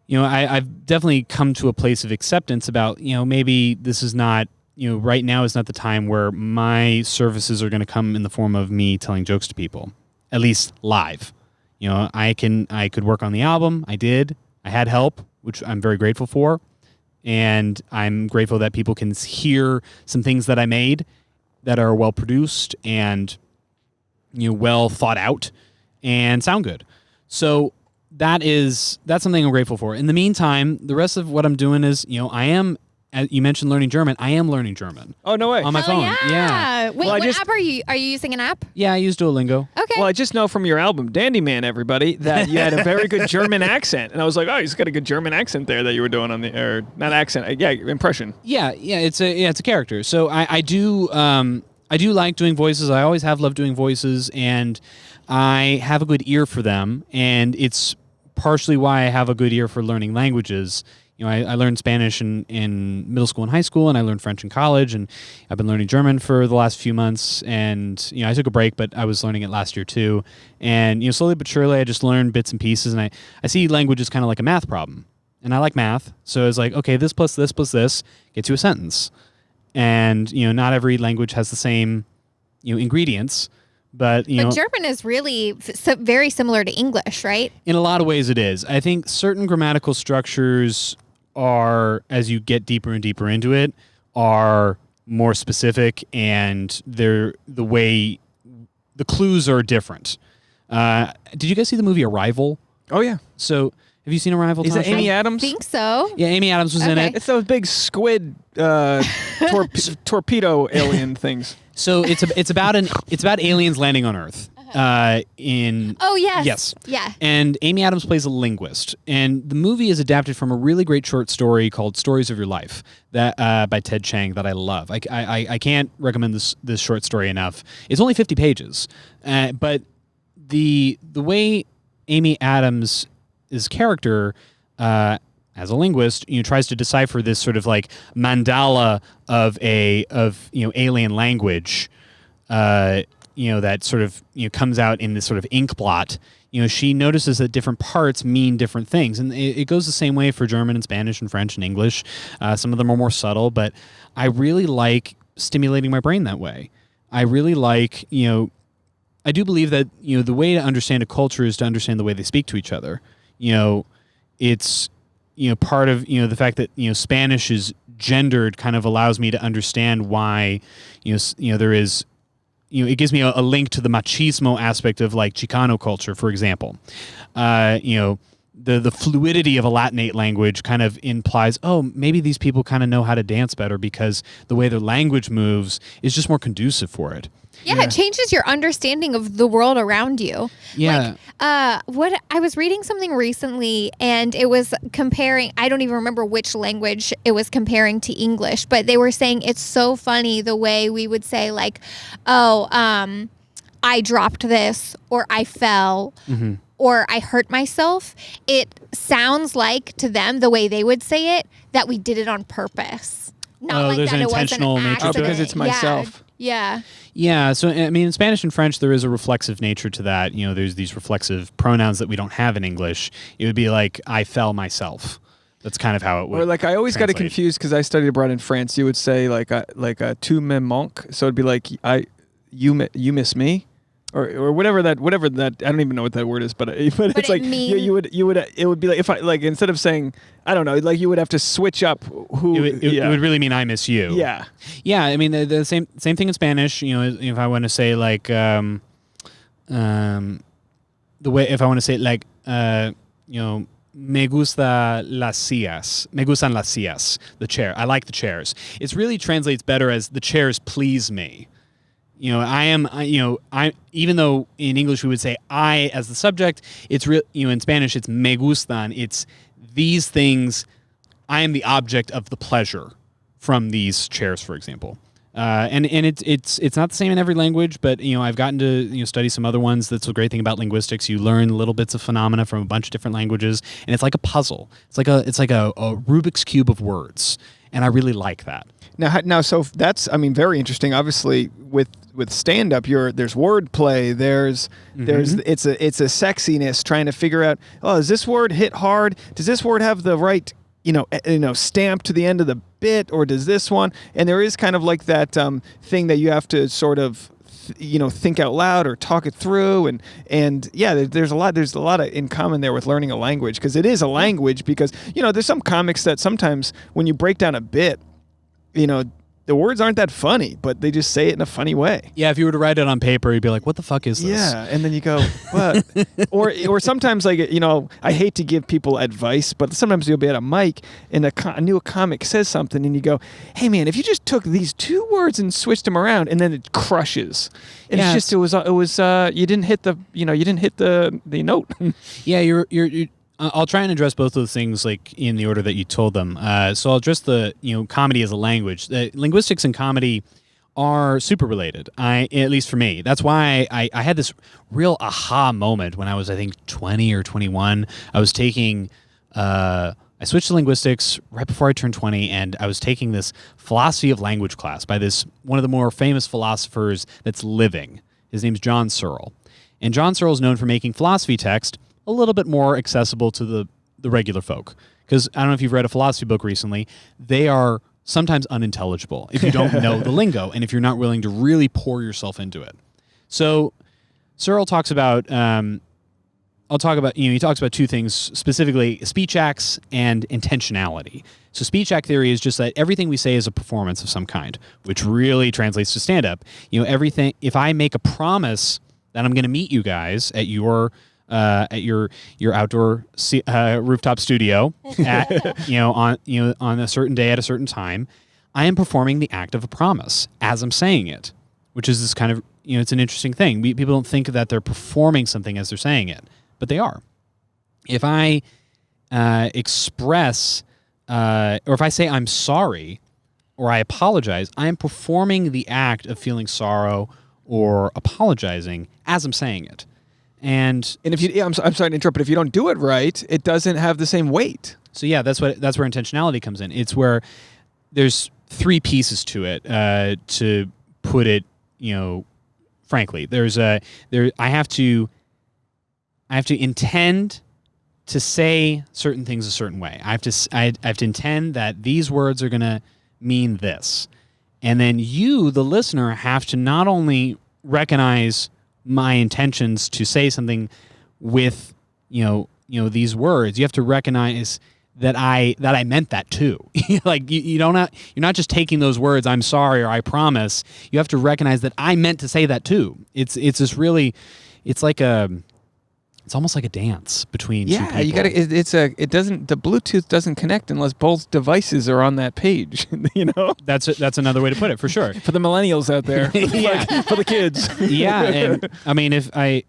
definitely come to a place of acceptance about, maybe this is not, right now is not the time where my services are going to come in the form of me telling jokes to people, at least live. I could work on the album. I did. I had help, which I'm very grateful for. And I'm grateful that people can hear some things that I made that are well produced and well thought out and sound good. So that's something I'm grateful for. In the meantime, the rest of what I'm doing is I am, as you mentioned, learning German. I am learning German. Oh, no way. On my phone. Yeah. Wait, what app are you using an app? Yeah, I use Duolingo. Okay. Well, I just know from your album, Dandy Man, everybody, that you had a very good German accent. And I was like, oh, he's got a good German accent there that you were doing not accent, impression. Yeah, it's a character. So I do like doing voices. I always have loved doing voices, and I have a good ear for them, and it's partially why I have a good ear for learning languages. I learned Spanish in middle school and high school, and I learned French in college, and I've been learning German for the last few months, and I took a break, but I was learning it last year too. And slowly but surely I just learned bits and pieces, and I see language as kind of like a math problem. And I like math, so it's like, okay, this plus this plus this gets you a sentence. And not every language has the same ingredients. But German is really very similar to English, right? In a lot of ways it is. I think certain grammatical structures are, as you get deeper and deeper into it, are more specific, and the clues are different. Did you guys see the movie Arrival? Oh, yeah. So have you seen Arrival? Is that Amy Adams? I think so. Yeah, Amy Adams was in it. It's those big squid torpedo alien things. So it's about aliens landing on Earth. Oh yes. Yes. Yeah. And Amy Adams plays a linguist, and the movie is adapted from a really great short story called "Stories of Your Life" that by Ted Chiang that I love. I can't recommend this short story enough. It's only 50 pages, but the way Amy Adams' character as a linguist, tries to decipher this sort of like mandala of alien language, that sort of comes out in this sort of ink blot. She notices that different parts mean different things, and it goes the same way for German and Spanish and French and English. Some of them are more subtle, but I really like stimulating my brain that way. I really like, I do believe that the way to understand a culture is to understand the way they speak to each other. It's part of the fact that Spanish is gendered kind of allows me to understand why there is it gives me a link to the machismo aspect of like Chicano culture, for example. the fluidity of a Latinate language kind of implies, oh, maybe these people kind of know how to dance better because the way their language moves is just more conducive for it. Yeah, it changes your understanding of the world around you. Yeah. What I was reading something recently, and it was comparing, I don't even remember which language it was comparing to English, but they were saying it's so funny the way we would say like, oh, I dropped this, or I fell, or I hurt myself. It sounds like to them, the way they would say it, that we did it on purpose. Not like there's that an it was an intentional nature to accident. it. Because it's myself. Yeah. Yeah, so I mean, in Spanish and French, there is a reflexive nature to that. You know, there's these reflexive pronouns that we don't have in English. It would be like, I fell myself. That's kind of how it would. Or like I always got it translate. confused because I studied abroad in France. You would say like a tu me manques, so it'd be like you miss me, or whatever that I don't even know what that word is, but it's it like means- you would it would be like if I like instead of saying I don't know, like you would have to switch up who It would really mean I miss you. yeah. Yeah, I mean the same thing in Spanish. You know, if I want to say like the way if I want to say like you know, me gustan las sillas, the chair. I like the chairs. It really translates better as the chairs please me. You know, I even though in English we would say I as the subject, it's real. You know, in Spanish it's me gustan. It's these things. I am the object of the pleasure from these chairs, for example. And it's not the same in every language, but you know I've gotten to study some other ones. That's the great thing about linguistics. You learn little bits of phenomena from a bunch of different languages, and it's like a puzzle. It's like a Rubik's cube of words, and I really like that. Now, so that's very interesting. Obviously, with stand-up, there's wordplay. There's it's a sexiness trying to figure out. Oh, does this word hit hard? Does this word have the right stamp to the end of the bit, or does this one? And there is kind of like that thing that you have to sort of think out loud or talk it through, and yeah, there's a lot in common there with learning a language, because it is a language. Because there's some comics that sometimes when you break down a bit, the words aren't that funny, but they just say it in a funny way. Yeah, if you were to write it on paper, you'd be like, what the fuck is this? Yeah, and then you go, what? or sometimes, like, I hate to give people advice, but sometimes you'll be at a mic and a new comic says something and you go, hey man, if you just took these two words and switched them around, and then it crushes. And Yeah, it was you didn't hit the note. Yeah, you're I'll try and address both of those things like in the order that you told them. So I'll address the comedy as a language. Linguistics and comedy are super related. At least for me. That's why I had this real aha moment when I was, I think, 20 or 21. I was taking I switched to linguistics right before I turned 20, and I was taking this philosophy of language class by one of the more famous philosophers that's living. His name's John Searle. And John Searle is known for making philosophy text a little bit more accessible to the regular folk. Because I don't know if you've read a philosophy book recently, they are sometimes unintelligible if you don't know the lingo and if you're not willing to really pour yourself into it. So Searle talks about, he talks about two things, specifically speech acts and intentionality. So speech act theory is just that everything we say is a performance of some kind, which really translates to stand-up. Everything, if I make a promise that I'm going to meet you guys at your outdoor rooftop studio on a certain day at a certain time, I am performing the act of a promise as I'm saying it, which is this kind of it's an interesting thing. People don't think that they're performing something as they're saying it, but they are. If I express or if I say I'm sorry or I apologize, I am performing the act of feeling sorrow or apologizing as I'm saying it. And if you, I'm sorry to interrupt, but if you don't do it right, it doesn't have the same weight. So yeah, that's where intentionality comes in. It's where there's three pieces to it. To put it, frankly, I have to intend to say certain things a certain way. I have to intend that these words are going to mean this, and then you, the listener, have to not only recognize my intentions to say something with these words. You have to recognize that I meant that too. Like you're not just taking those words, I'm sorry or I promise. You have to recognize that I meant to say that too. It's this really, it's like it's almost like a dance between two people. Yeah, you got to. It doesn't. The Bluetooth doesn't connect unless both devices are on that page. That's another way to put it, for sure. For the millennials out there, for the kids. Yeah, and I mean, if I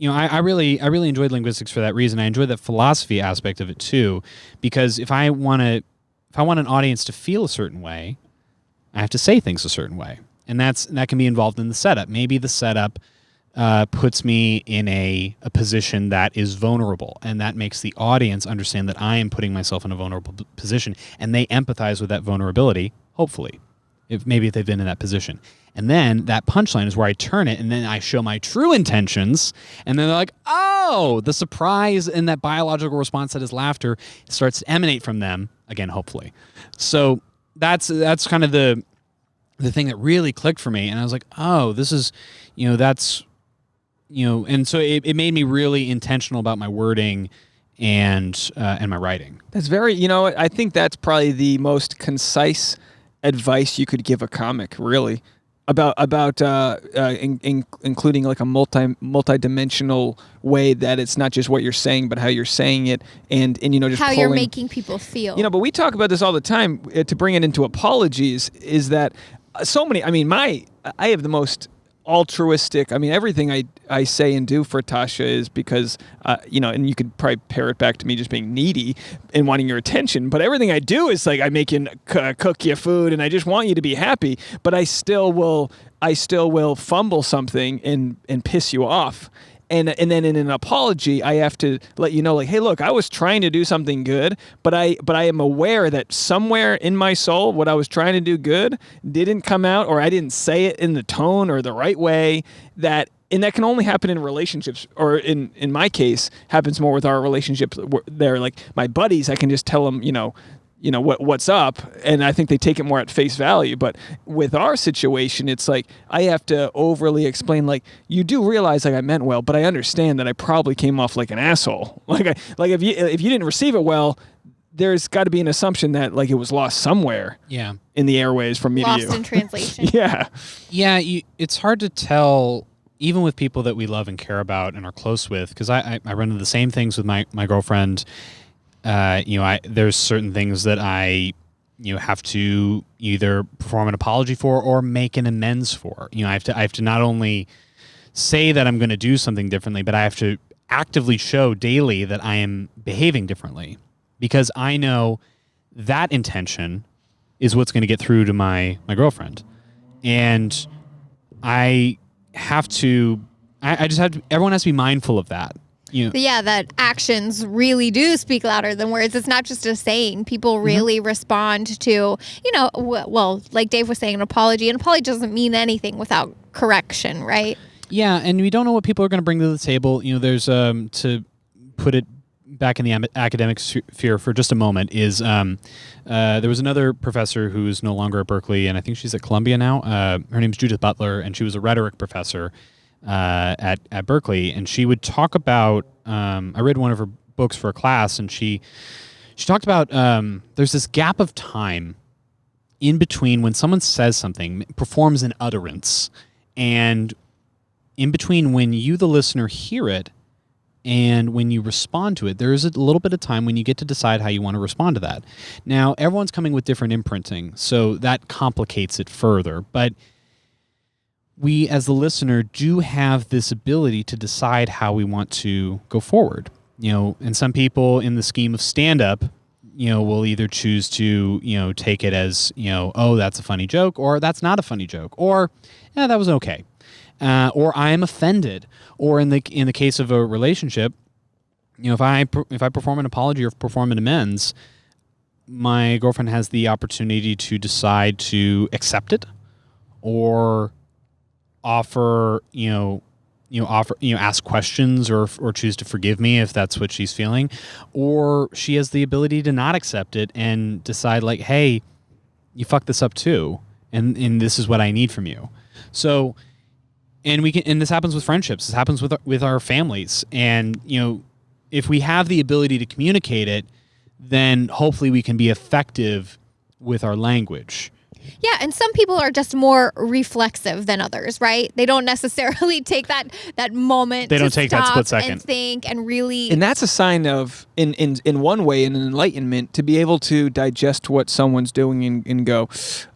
really enjoyed linguistics for that reason. I enjoyed the philosophy aspect of it too, because if I want an audience to feel a certain way, I have to say things a certain way, and that can be involved in the setup. Maybe the setup puts me in a position that is vulnerable, and that makes the audience understand that I am putting myself in a vulnerable position, and they empathize with that vulnerability, hopefully, if they've been in that position. And then that punchline is where I turn it, and then I show my true intentions, and then they're like, oh, the surprise and that biological response that is laughter starts to emanate from them, again, hopefully. So that's kind of the thing that really clicked for me, and I was like, oh, this is, that's, and so it made me really intentional about my wording and my writing. That's very, I think that's probably the most concise advice you could give a comic, really, about including like a multi-dimensional way that it's not just what you're saying, but how you're saying it, and just how you're making people feel. But we talk about this all the time to bring it into apologies. Is that so many? I mean, I have the most altruistic. I mean, everything I say and do for Tasha is because, and you could probably pair it back to me just being needy and wanting your attention. But everything I do is like I make you cook you food, and I just want you to be happy. But I still will fumble something and piss you off. And then in an apology, I have to let you know, like, hey, look, I was trying to do something good, but I am aware that somewhere in my soul, what I was trying to do good didn't come out, or I didn't say it in the tone or the right way. And that can only happen in relationships, or in my case, happens more with our relationships. They're like my buddies. I can just tell them, what's up, and I think they take it more at face value. But with our situation, it's like I have to overly explain, like, you do realize like I meant well, but I understand that I probably came off like an asshole. Like if you didn't receive it well, there's got to be an assumption that like it was lost somewhere. Yeah. In the airways from me to you. Lost in translation. Yeah. Yeah, it's hard to tell, even with people that we love and care about and are close with, because I run into the same things with my girlfriend. There's certain things that I, have to either perform an apology for or make an amends for. I have to not only say that I'm going to do something differently, but I have to actively show daily that I am behaving differently, because I know that intention is what's going to get through to my girlfriend. And I have to, everyone has to be mindful of that. Yeah, that actions really do speak louder than words. It's not just a saying. People really respond to, like Dave was saying, an apology. An apology doesn't mean anything without correction, right? Yeah, and we don't know what people are going to bring to the table. There's, to put it back in the academic sphere for just a moment, is there was another professor who's no longer at Berkeley, and I think she's at Columbia now. Her name's Judith Butler, and she was a rhetoric professor at Berkeley, and she would talk about, I read one of her books for a class, and she talked about there's this gap of time in between when someone says something, performs an utterance, and in between when you, the listener, hear it and when you respond to it. There is a little bit of time when you get to decide how you want to respond to that. Now, everyone's coming with different imprinting, so that complicates it further, but we, as the listener, do have this ability to decide how we want to go forward. And some people in the scheme of stand-up, will either choose to, take it as, oh, that's a funny joke, or that's not a funny joke, or, yeah, that was okay. Or I am offended. Or in the case of a relationship, if I perform an apology or perform an amends, my girlfriend has the opportunity to decide to accept it, or ask questions, or choose to forgive me if that's what she's feeling, or she has the ability to not accept it and decide like, hey, you fucked this up too, and this is what I need from you. So, and this happens with friendships. This happens with our families, and if we have the ability to communicate it, then hopefully we can be effective with our language. Yeah, and some people are just more reflexive than others, right? They don't necessarily take that moment. They don't to take that stop split second and think and really. And that's a sign of, in one way, an enlightenment, to be able to digest what someone's doing and go,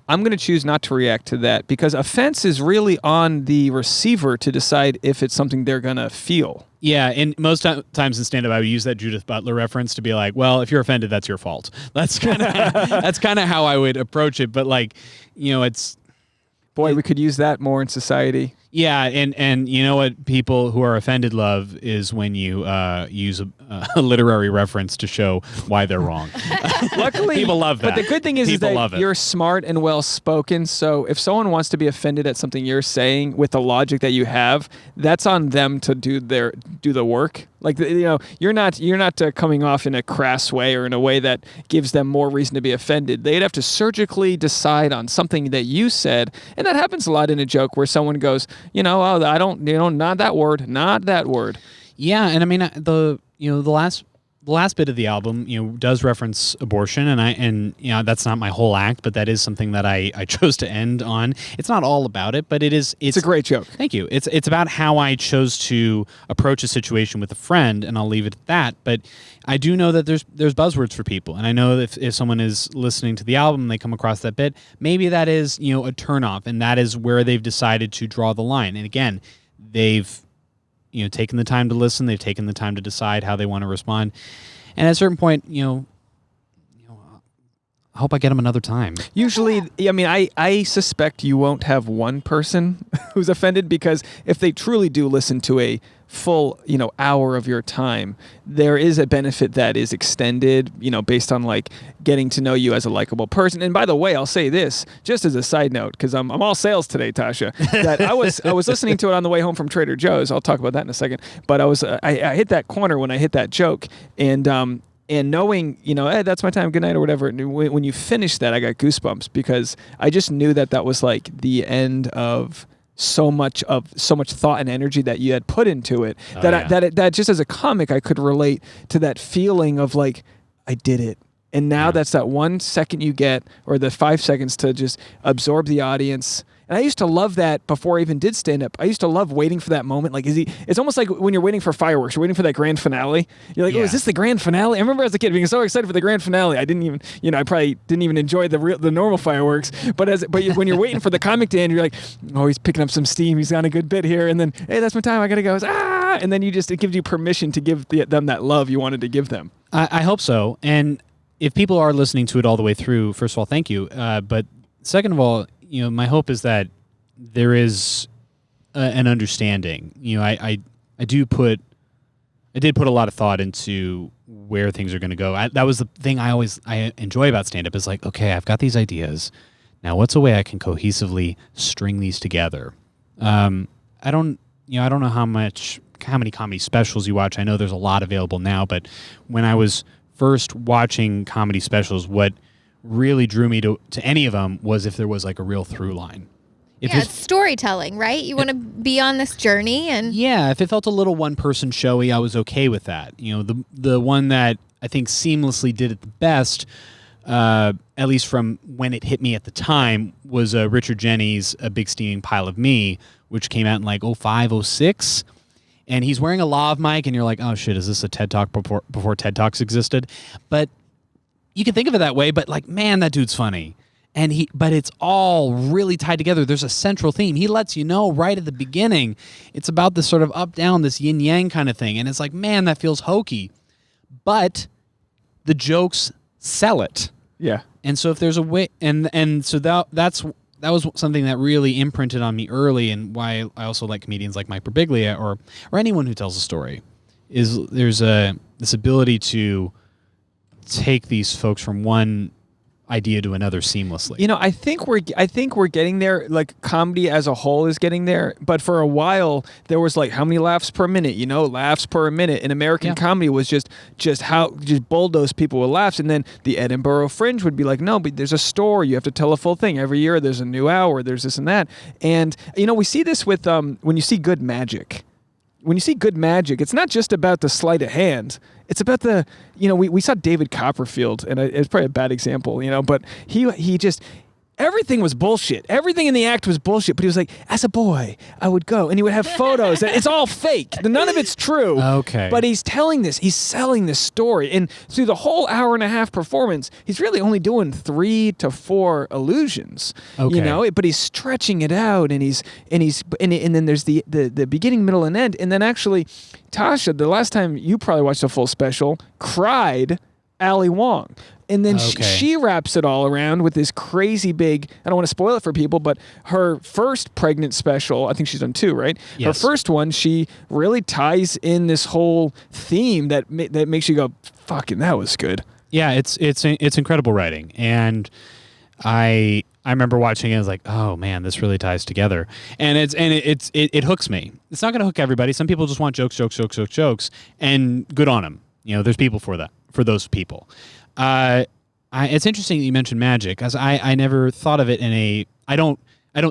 I'm going to choose not to react to that, because offense is really on the receiver to decide if it's something they're going to feel. Yeah, and most times in stand-up, I would use that Judith Butler reference to be like, well, if you're offended, that's your fault. That's kind of how I would approach it. But like, it's... Boy, we could use that more in society. Yeah, and you know what people who are offended love is when you use a literary reference to show why they're wrong. Luckily, people love that. But the good thing is that you're smart and well-spoken, so if someone wants to be offended at something you're saying with the logic that you have, that's on them to do the work. Like, you're not coming off in a crass way or in a way that gives them more reason to be offended. They'd have to surgically decide on something that you said, and that happens a lot in a joke where someone goes, oh, I don't, not that word. Yeah, and I mean the last bit of the album, does reference abortion, and that's not my whole act, but that is something that I chose to end on. It's not all about it, but it's a great joke. Thank you. It's about how I chose to approach a situation with a friend, and I'll leave it at that. But I do know that there's buzzwords for people, and I know that if someone is listening to the album and they come across that bit, maybe that is a turnoff, and that is where they've decided to draw the line. And again, they've taken the time to listen. They've taken the time to decide how they want to respond. And at a certain point, I hope I get them another time. Usually, I mean, I suspect you won't have one person who's offended, because if they truly do listen to a full, hour of your time, there is a benefit that is extended, based on like getting to know you as a likable person. And by the way, I'll say this just as a side note, because I'm all sales today, Tasha, that I was listening to it on the way home from Trader Joe's. I'll talk about that in a second. But I hit that corner when I hit that joke, and knowing, hey, that's my time, good night, or whatever. And when you finish that, I got goosebumps, because I just knew that was like the end of so much thought and energy that you had put into it. That just as a comic, I could relate to that feeling of like, I did it. And now that's that 1 second you get, or the 5 seconds to just absorb the audience. And I used to love that before I even did stand-up. I used to love waiting for that moment. Like, it's almost like when you're waiting for fireworks. You're waiting for that grand finale. You're like, oh, is this the grand finale? I remember as a kid being so excited for the grand finale. I didn't even, I probably didn't even enjoy the normal fireworks. But when you're waiting for the comic to end, you're like, oh, he's picking up some steam. He's on a good bit here. And then, hey, that's my time. I got to go. And then it gives you permission to give them that love you wanted to give them. I hope so. And if people are listening to it all the way through, first of all, thank you. But second of all, my hope is that there is an understanding. I did put a lot of thought into where things are going to go. That was the thing I enjoy about stand-up, is like, okay, I've got these ideas. Now, what's a way I can cohesively string these together? I don't know how many comedy specials you watch. I know there's a lot available now, but when I was first watching comedy specials, what really drew me to any of them was if there was like a real through line. It's storytelling, right? You want to be on this journey, and if it felt a little one-person showy, I was okay with that. The one that I think seamlessly did it the best, at least from when it hit me at the time, was Richard Jeni's A Big Steaming Pile of Me, which came out in like 05, 06. And he's wearing a lav mic, and you're like, oh shit, is this a TED Talk before TED Talks existed? But you can think of it that way, but like, man, that dude's funny. But it's all really tied together. There's a central theme. He lets you know right at the beginning. It's about this sort of up-down, this yin-yang kind of thing. And it's like, man, that feels hokey. But the jokes sell it. Yeah. And so if there's a way, and so that was something that really imprinted on me early, and why I also like comedians like Mike Birbiglia or anyone who tells a story, is there's this ability to take these folks from one idea to another seamlessly. I think we're getting there. Like, comedy as a whole is getting there, but for a while there was like, how many laughs per minute? Laughs per minute. And American comedy was just bulldoze people with laughs. And then the Edinburgh Fringe would be like, no, but there's a story. You have to tell a full thing every year. There's a new hour. There's this and that. And we see this with when you see good magic. When you see good magic, it's not just about the sleight of hand. It's about we saw David Copperfield, and it's probably a bad example, but he just, everything was bullshit. Everything in the act was bullshit. But he was like, as a boy, I would go. And he would have photos. And it's all fake. None of it's true. Okay. But he's telling this. He's selling this story. And through the whole hour and a half performance, he's really only doing 3 to 4 illusions. Okay. You know, but he's stretching it out. And then there's the beginning, middle, and end. And then actually, Tasha, the last time you probably watched a full special, cried Ali Wong. And then she wraps it all around with this crazy big, I don't want to spoil it for people, but her first pregnant special, I think she's done 2, right? Yes. Her first one, she really ties in this whole theme that makes you go, fucking, that was good. Yeah, it's incredible writing. And I remember watching it, I was like, oh man, this really ties together. And it hooks me. It's not going to hook everybody. Some people just want jokes, and good on them. You know, there's people for that, for those people. It's interesting that you mentioned magic, as I never thought of it in a. I don't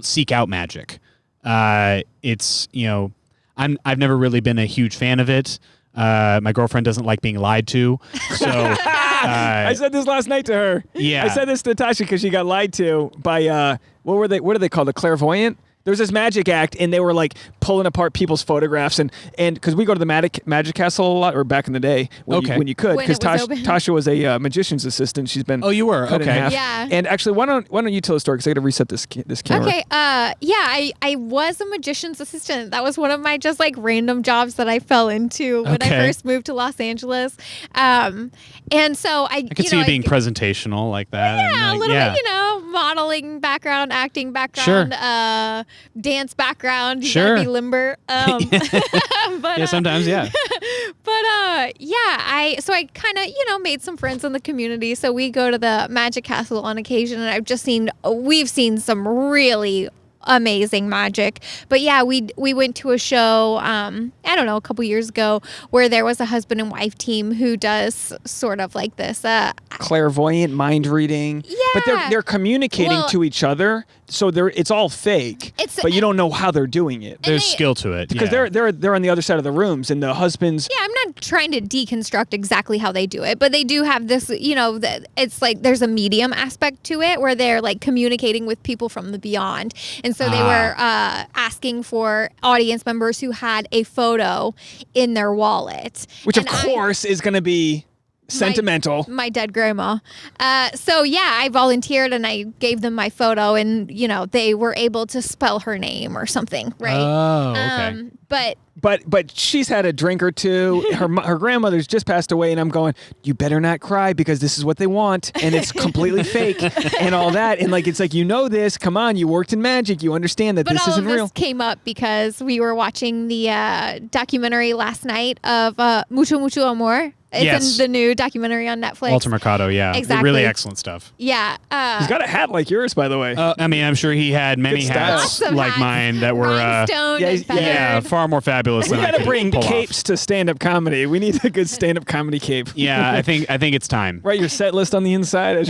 seek out magic. It's, you know, I've never really been a huge fan of it. My girlfriend doesn't like being lied to, so. I said this last night to her. Yeah, I said this to Tasha because she got lied to by what do they call, the clairvoyant? There was this magic act, and they were like pulling apart people's photographs, and because we go to the Magic Castle a lot, or back in the day when you could, because Tasha was a magician's assistant. She's been you were cut in half. Yeah. And actually, why don't you tell the story, because I got to reset this camera. Okay. I was a magician's assistant. That was one of my just like random jobs that I fell into when I first moved to Los Angeles. And so I could see you being presentational like that. Yeah, and a little bit, you know, modeling background, acting background. Sure. Dance background. You sure. gotta be limber. But, yeah, sometimes, yeah. But I kind of, made some friends in the community. So we go to the Magic Castle on occasion, and we've seen some really amazing magic. But yeah, we went to a show, I don't know, a couple years ago, where there was a husband and wife team who does sort of like this clairvoyant mind reading. Yeah. But they're communicating to each other, so it's all fake. But you don't know how they're doing it. There's skill to it. Because they're on the other side of the rooms, and the husband's. Yeah, I'm not trying to deconstruct exactly how they do it, but they do have this, it's like there's a medium aspect to it where they're like communicating with people from the beyond. And so they were asking for audience members who had a photo in their wallet. Which, of course, is going to be sentimental. My dead grandma. So, yeah, I volunteered and I gave them my photo, and, they were able to spell her name or something, right? Oh, okay. But she's had a drink or two. Her grandmother's just passed away, and I'm going, you better not cry, because this is what they want, and it's completely fake and all that. And it's like, this. Come on, you worked in magic. You understand that this isn't real. But all of this came up because we were watching the documentary last night of Mucho, Mucho, Amor. It's in the new documentary on Netflix. Walter Mercado, yeah. Exactly. Really excellent stuff. Yeah. He's got a hat like yours, by the way. I mean, I'm sure he had many hats like mine that were far more fabulous than I could pull off. We got to bring capes to stand-up comedy. We need a good stand-up comedy cape. Yeah, I think it's time. Write your set list on the inside.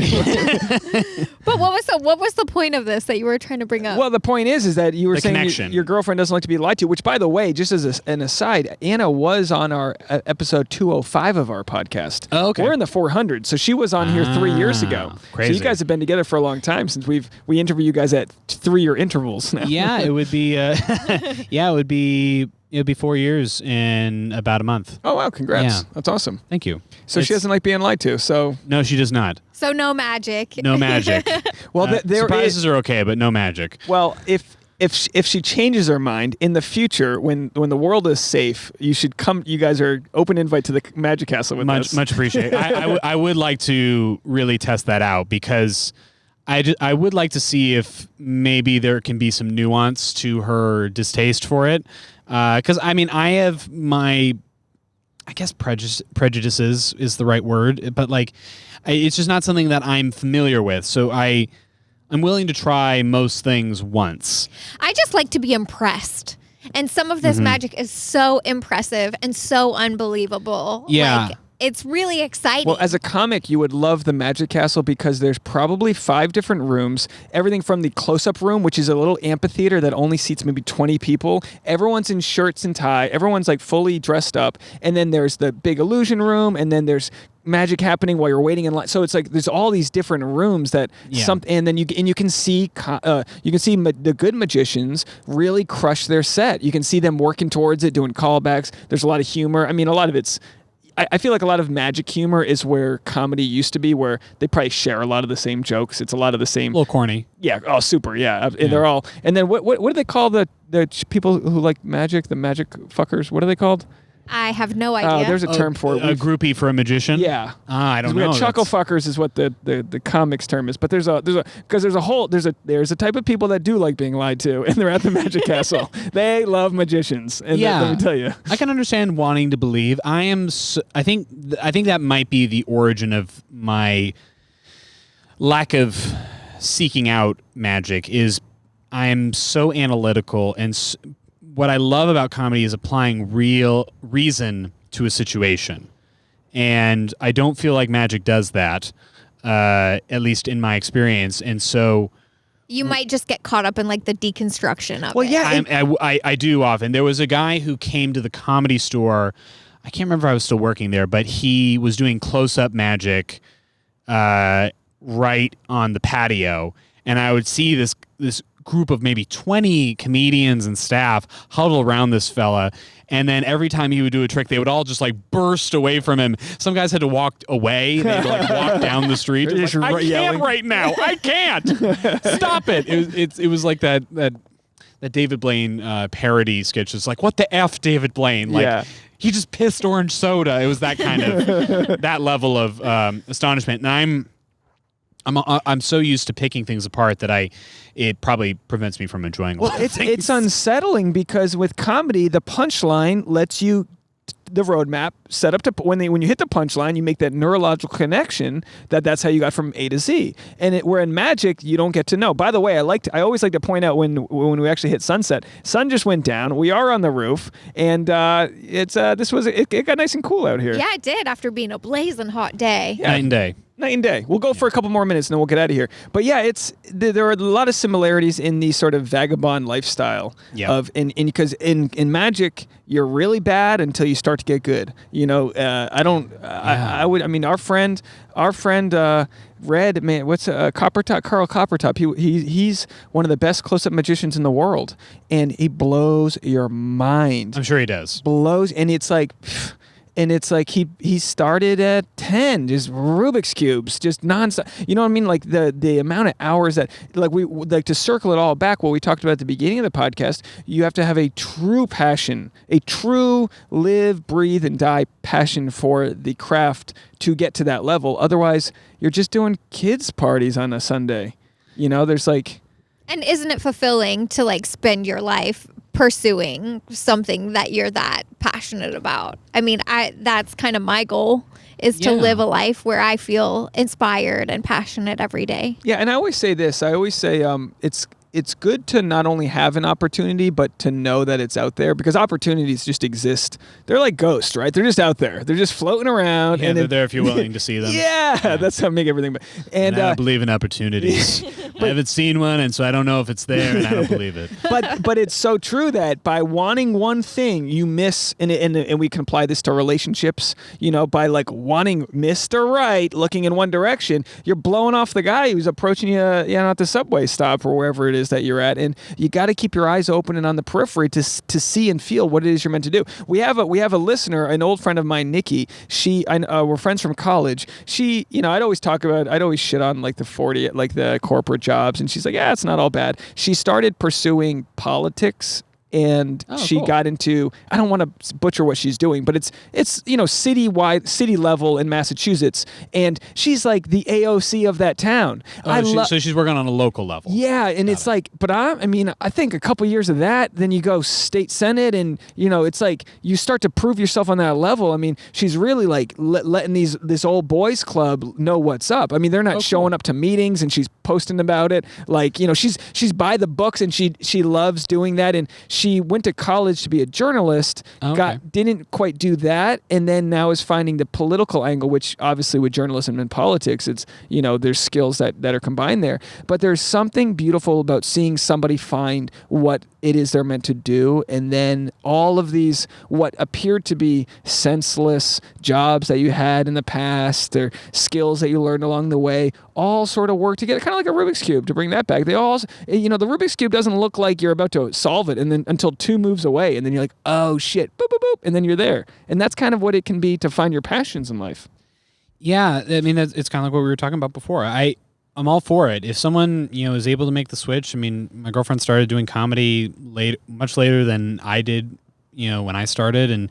But what was the point of this that you were trying to bring up? Well, the point is that you were saying your girlfriend doesn't like to be lied to, which, by the way, just as an aside, Anna was on our episode 205 of our podcast. Oh, okay. We're in the 400, so she was on here 3 years ago. Crazy. So you guys have been together for a long time, since we interview you guys at 3-year intervals now. Yeah, it would be. It would be 4 years in about a month. Oh wow! Congrats. Yeah. That's awesome. Thank you. So she doesn't like being lied to. So no, she does not. So no magic. No magic. Well, surprises are okay, but no magic. Well, if she changes her mind in the future, when the world is safe, you should come. You guys are open invite to the Magic Castle with us. Much appreciated. I would like to really test that out, because I would like to see if maybe there can be some nuance to her distaste for it. Because I mean, I have my, I guess prejudices is the right word, but it's just not something that I'm familiar with. So I'm willing to try most things once. I just like to be impressed. And some of this magic is so impressive and so unbelievable. Yeah. It's really exciting. Well, as a comic, you would love the Magic Castle, because there's probably 5 different rooms. Everything from the close-up room, which is a little amphitheater that only seats maybe 20 people. Everyone's in shirts and tie. Everyone's fully dressed up. And then there's the big illusion room, and then there's magic happening while you're waiting in line. So it's like there's all these different rooms that and then you can see the good magicians really crush their set. You can see them working towards it, doing callbacks. There's a lot of humor. I mean, a lot of it's. I feel like a lot of magic humor is where comedy used to be, where they probably share a lot of the same jokes. It's a lot of the same. A little corny. Yeah. Oh, super. Yeah. And they're all. And then what do they call the people who like magic? The magic fuckers. What are they called? I have no idea. There's a term for it. A groupie for a magician? Yeah. I don't know. Chuckle fuckers is what the comics term is. But there's a type of people that do like being lied to, and they're at the Magic Castle. They love magicians. And let me tell you. I can understand wanting to believe. I think that might be the origin of my lack of seeking out magic is I am so analytical, and what I love about comedy is applying real reason to a situation. And I don't feel like magic does that, at least in my experience. And so you might just get caught up in like the deconstruction of it. Well, yeah. I do often. There was a guy who came to the Comedy Store. I can't remember if I was still working there, but he was doing close-up magic right on the patio. And I would see this group of maybe 20 comedians and staff huddle around this fella, and then every time he would do a trick, they would all just like burst away from him. Some guys had to walk away. They'd like walk down the street. Like, I can't right now. I can't. Stop it. It was like that David Blaine parody sketch. It's like, what the F, David Blaine? Like he just pissed orange soda. It was that kind of that level of astonishment. And I'm so used to picking things apart that it probably prevents me from enjoying. Well, it's unsettling because with comedy, the punchline lets you the roadmap set up to when you hit the punchline, you make that neurological connection that's how you got from A to Z. And where in magic, you don't get to know. By the way, I always like to point out when we actually hit sunset, sun just went down. We are on the roof, and it got nice and cool out here. Yeah, it did after being a blazing hot day. Yeah. Night and day. We'll go for a couple more minutes and then we'll get out of here. But yeah, there are a lot of similarities in the sort of vagabond lifestyle because in magic you're really bad until you start to get good. You know, our friend Red, man, what's Coppertop? Carl Coppertop. He's one of the best close-up magicians in the world, and he blows your mind. I'm sure he does. And it's like. And it's like he started at 10, just Rubik's Cubes, just nonstop. You know what I mean? Like the amount of hours that, like we like to circle it all back, what we talked about at the beginning of the podcast, you have to have a true passion, a true live, breathe, and die passion for the craft to get to that level. Otherwise, you're just doing kids' parties on a Sunday. You know, there's like... And isn't it fulfilling to like spend your life pursuing something that you're that passionate about? I mean, that's kind of my goal is to live a life where I feel inspired and passionate every day. Yeah, and I always say this. I always say it's good to not only have an opportunity, but to know that it's out there, because opportunities just exist. They're like ghosts, right? They're just out there. They're just floating around. Yeah, and they're there if you're willing to see them. Yeah, that's how I make everything. And I believe in opportunities. I haven't seen one, and so I don't know if it's there, and I don't believe it. But it's so true that by wanting one thing, you miss, and we can apply this to relationships, you know, by like wanting Mr. Right, looking in one direction, you're blowing off the guy who's approaching you, at the subway stop or wherever it is that you're at, and you got to keep your eyes open and on the periphery to see and feel what it is you're meant to do. We have a listener, an old friend of mine, Nikki. We're friends from college. She, I'd always shit on like the corporate jobs, and she's like, yeah, it's not all bad. She started pursuing politics. And she got into, I don't want to butcher what she's doing, but it's city level in Massachusetts, and she's like the AOC of that town. So she's working on a local level. Yeah, and it's like, but I think a couple years of that, then you go state senate, and it's like you start to prove yourself on that level. I mean, she's really like letting this old boys club know what's up. I mean, they're not showing up to meetings, and she's posting about it. Like, she's by the books, and she loves doing that, and she went to college to be a journalist, didn't quite do that, and then now is finding the political angle, which obviously with journalism and politics, it's, there's skills that are combined there. But there's something beautiful about seeing somebody find what it is they're meant to do, and then all of these what appeared to be senseless jobs that you had in the past, or skills that you learned along the way, all sort of work together, kind of like a Rubik's Cube, to bring that back. They all, the Rubik's Cube doesn't look like you're about to solve it and then until 2 moves away, and then you're like, oh shit, boop, boop, boop, and then you're there. And that's kind of what it can be to find your passions in life. Yeah, I mean, it's kind of like what we were talking about before. I'm all for it. If someone, is able to make the switch. I mean, my girlfriend started doing comedy much later than I did, when I started, and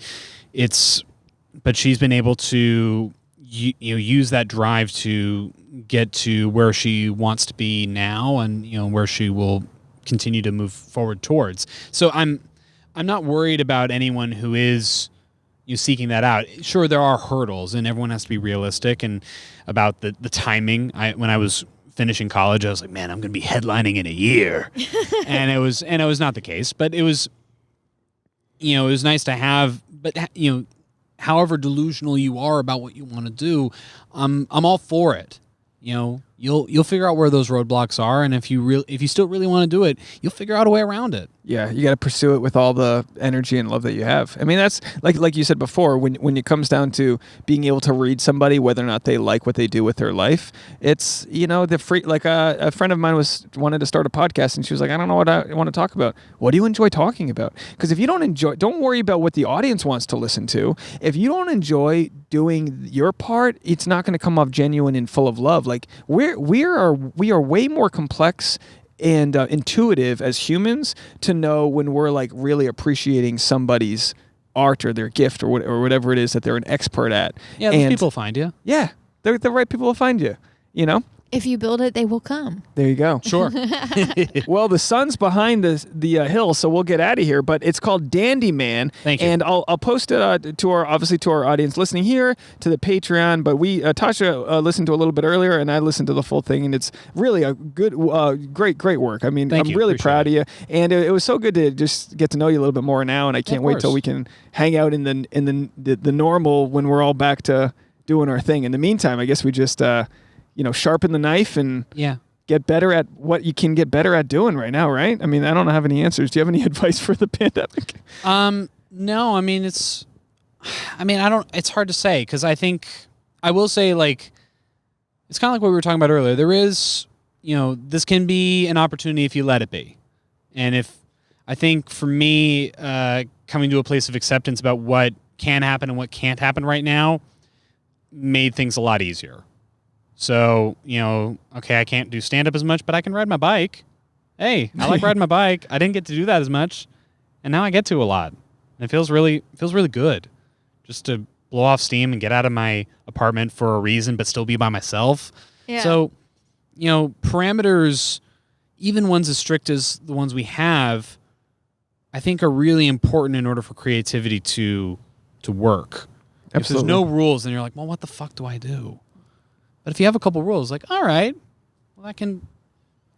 but she's been able to, use that drive to get to where she wants to be now, and where she will continue to move forward towards. So I'm not worried about anyone who is seeking that out. Sure, there are hurdles, and everyone has to be realistic and about the timing. When I was finishing college, I was like, man, I'm going to be headlining in a year. and it was not the case, but it was, it was nice to have, but however delusional you are about what you want to do, I'm all for it. You'll figure out where those roadblocks are, and if you still really want to do it, you'll figure out a way around it. Yeah, you got to pursue it with all the energy and love that you have. I mean, that's like you said before, when it comes down to being able to read somebody, whether or not they like what they do with their life, it's, a friend of mine wanted to start a podcast, and she was like, I don't know what I want to talk about. What do you enjoy talking about? Because if you don't worry about what the audience wants to listen to. If you don't enjoy doing your part, it's not going to come off genuine and full of love. Like we are way more complex and intuitive as humans to know when we're like really appreciating somebody's art or their gift or whatever it is that they're an expert at. Yeah, those people find you. Yeah, the right people will find you. If you build it, they will come. There you go. Sure. Well, the sun's behind the hill, so we'll get out of here. But it's called Dandy Man. Thank you. And I'll post it to our audience listening here, to the Patreon. But Tasha listened to a little bit earlier, and I listened to the full thing, and it's really a good, great work. I mean, I'm really proud of you, and it was so good to just get to know you a little bit more now. And I can't wait till we can hang out in the normal when we're all back to doing our thing. In the meantime, I guess we just sharpen the knife and get better at what you can get better at doing right now, right? I mean, I don't have any answers. Do you have any advice for the pandemic? No, I mean, it's hard to say, because I think, I will say, like, it's kind of like what we were talking about earlier. There is, this can be an opportunity if you let it be. And I think for me, coming to a place of acceptance about what can happen and what can't happen right now made things a lot easier. So, okay, I can't do stand-up as much, but I can ride my bike. Hey, I like riding my bike. I didn't get to do that as much, and now I get to a lot. And it feels really good just to blow off steam and get out of my apartment for a reason, but still be by myself. Yeah. So, parameters, even ones as strict as the ones we have, I think are really important in order for creativity to work. Absolutely. If there's no rules, then you're like, well, what the fuck do I do? But if you have a couple rules, like, all right, well, I can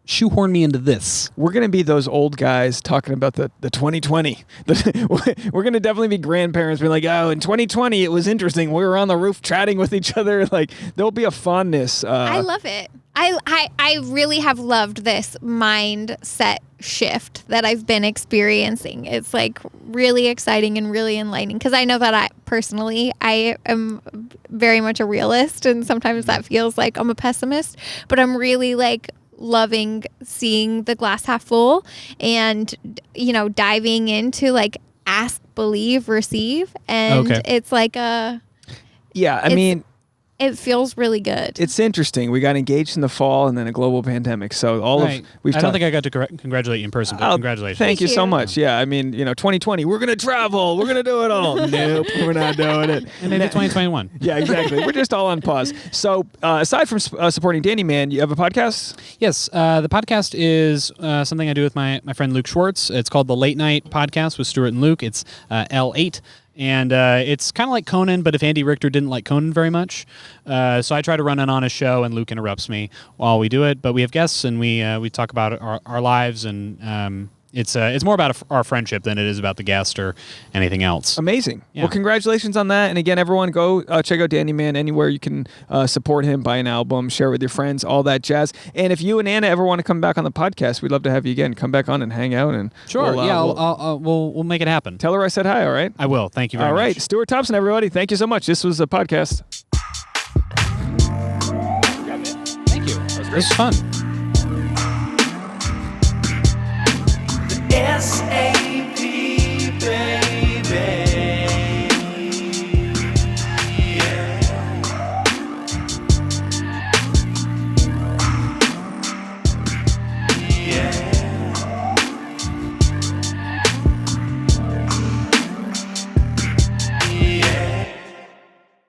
shoehorn me into this. We're going to be those old guys talking about the 2020. We're going to definitely be grandparents being like, oh, in 2020, it was interesting. We were on the roof chatting with each other. Like, there'll be a fondness. I love it. I really have loved this mindset shift that I've been experiencing. It's like really exciting and really enlightening, because I know that I am very much a realist, and sometimes that feels like I'm a pessimist, but I'm really like loving seeing the glass half full and, diving into like ask, believe, receive. And it's like it feels really good. It's interesting. We got engaged in the fall and then a global pandemic. So I don't think I got to congratulate you in person, but congratulations. Thank you so much. Yeah, I mean, 2020, we're going to travel. We're going to do it all. Nope, we're not doing it. And maybe 2021. Yeah, exactly. We're just all on pause. So aside from supporting Dandy Man, you have a podcast? Yes. The podcast is something I do with my friend Luke Schwartz. It's called The Late Night Podcast with Stuart and Luke. It's L8. And it's kind of like Conan, but if Andy Richter didn't like Conan very much. So I try to run it on a show, and Luke interrupts me while we do it. But we have guests, and we talk about our lives and it's more about our friendship than it is about the guest or anything else. Amazing. Yeah. Well, congratulations on that. And again, everyone, go check out Danny Man anywhere you can support him, buy an album, share with your friends, all that jazz. And if you and Anna ever want to come back on the podcast, we'd love to have you again. Come back on and hang out. And Sure. We'll make it happen. Tell her I said hi. All right. I will. Thank you very much. All right, Stuart Thompson, everybody. Thank you so much. This was a podcast. Thank you. It was fun.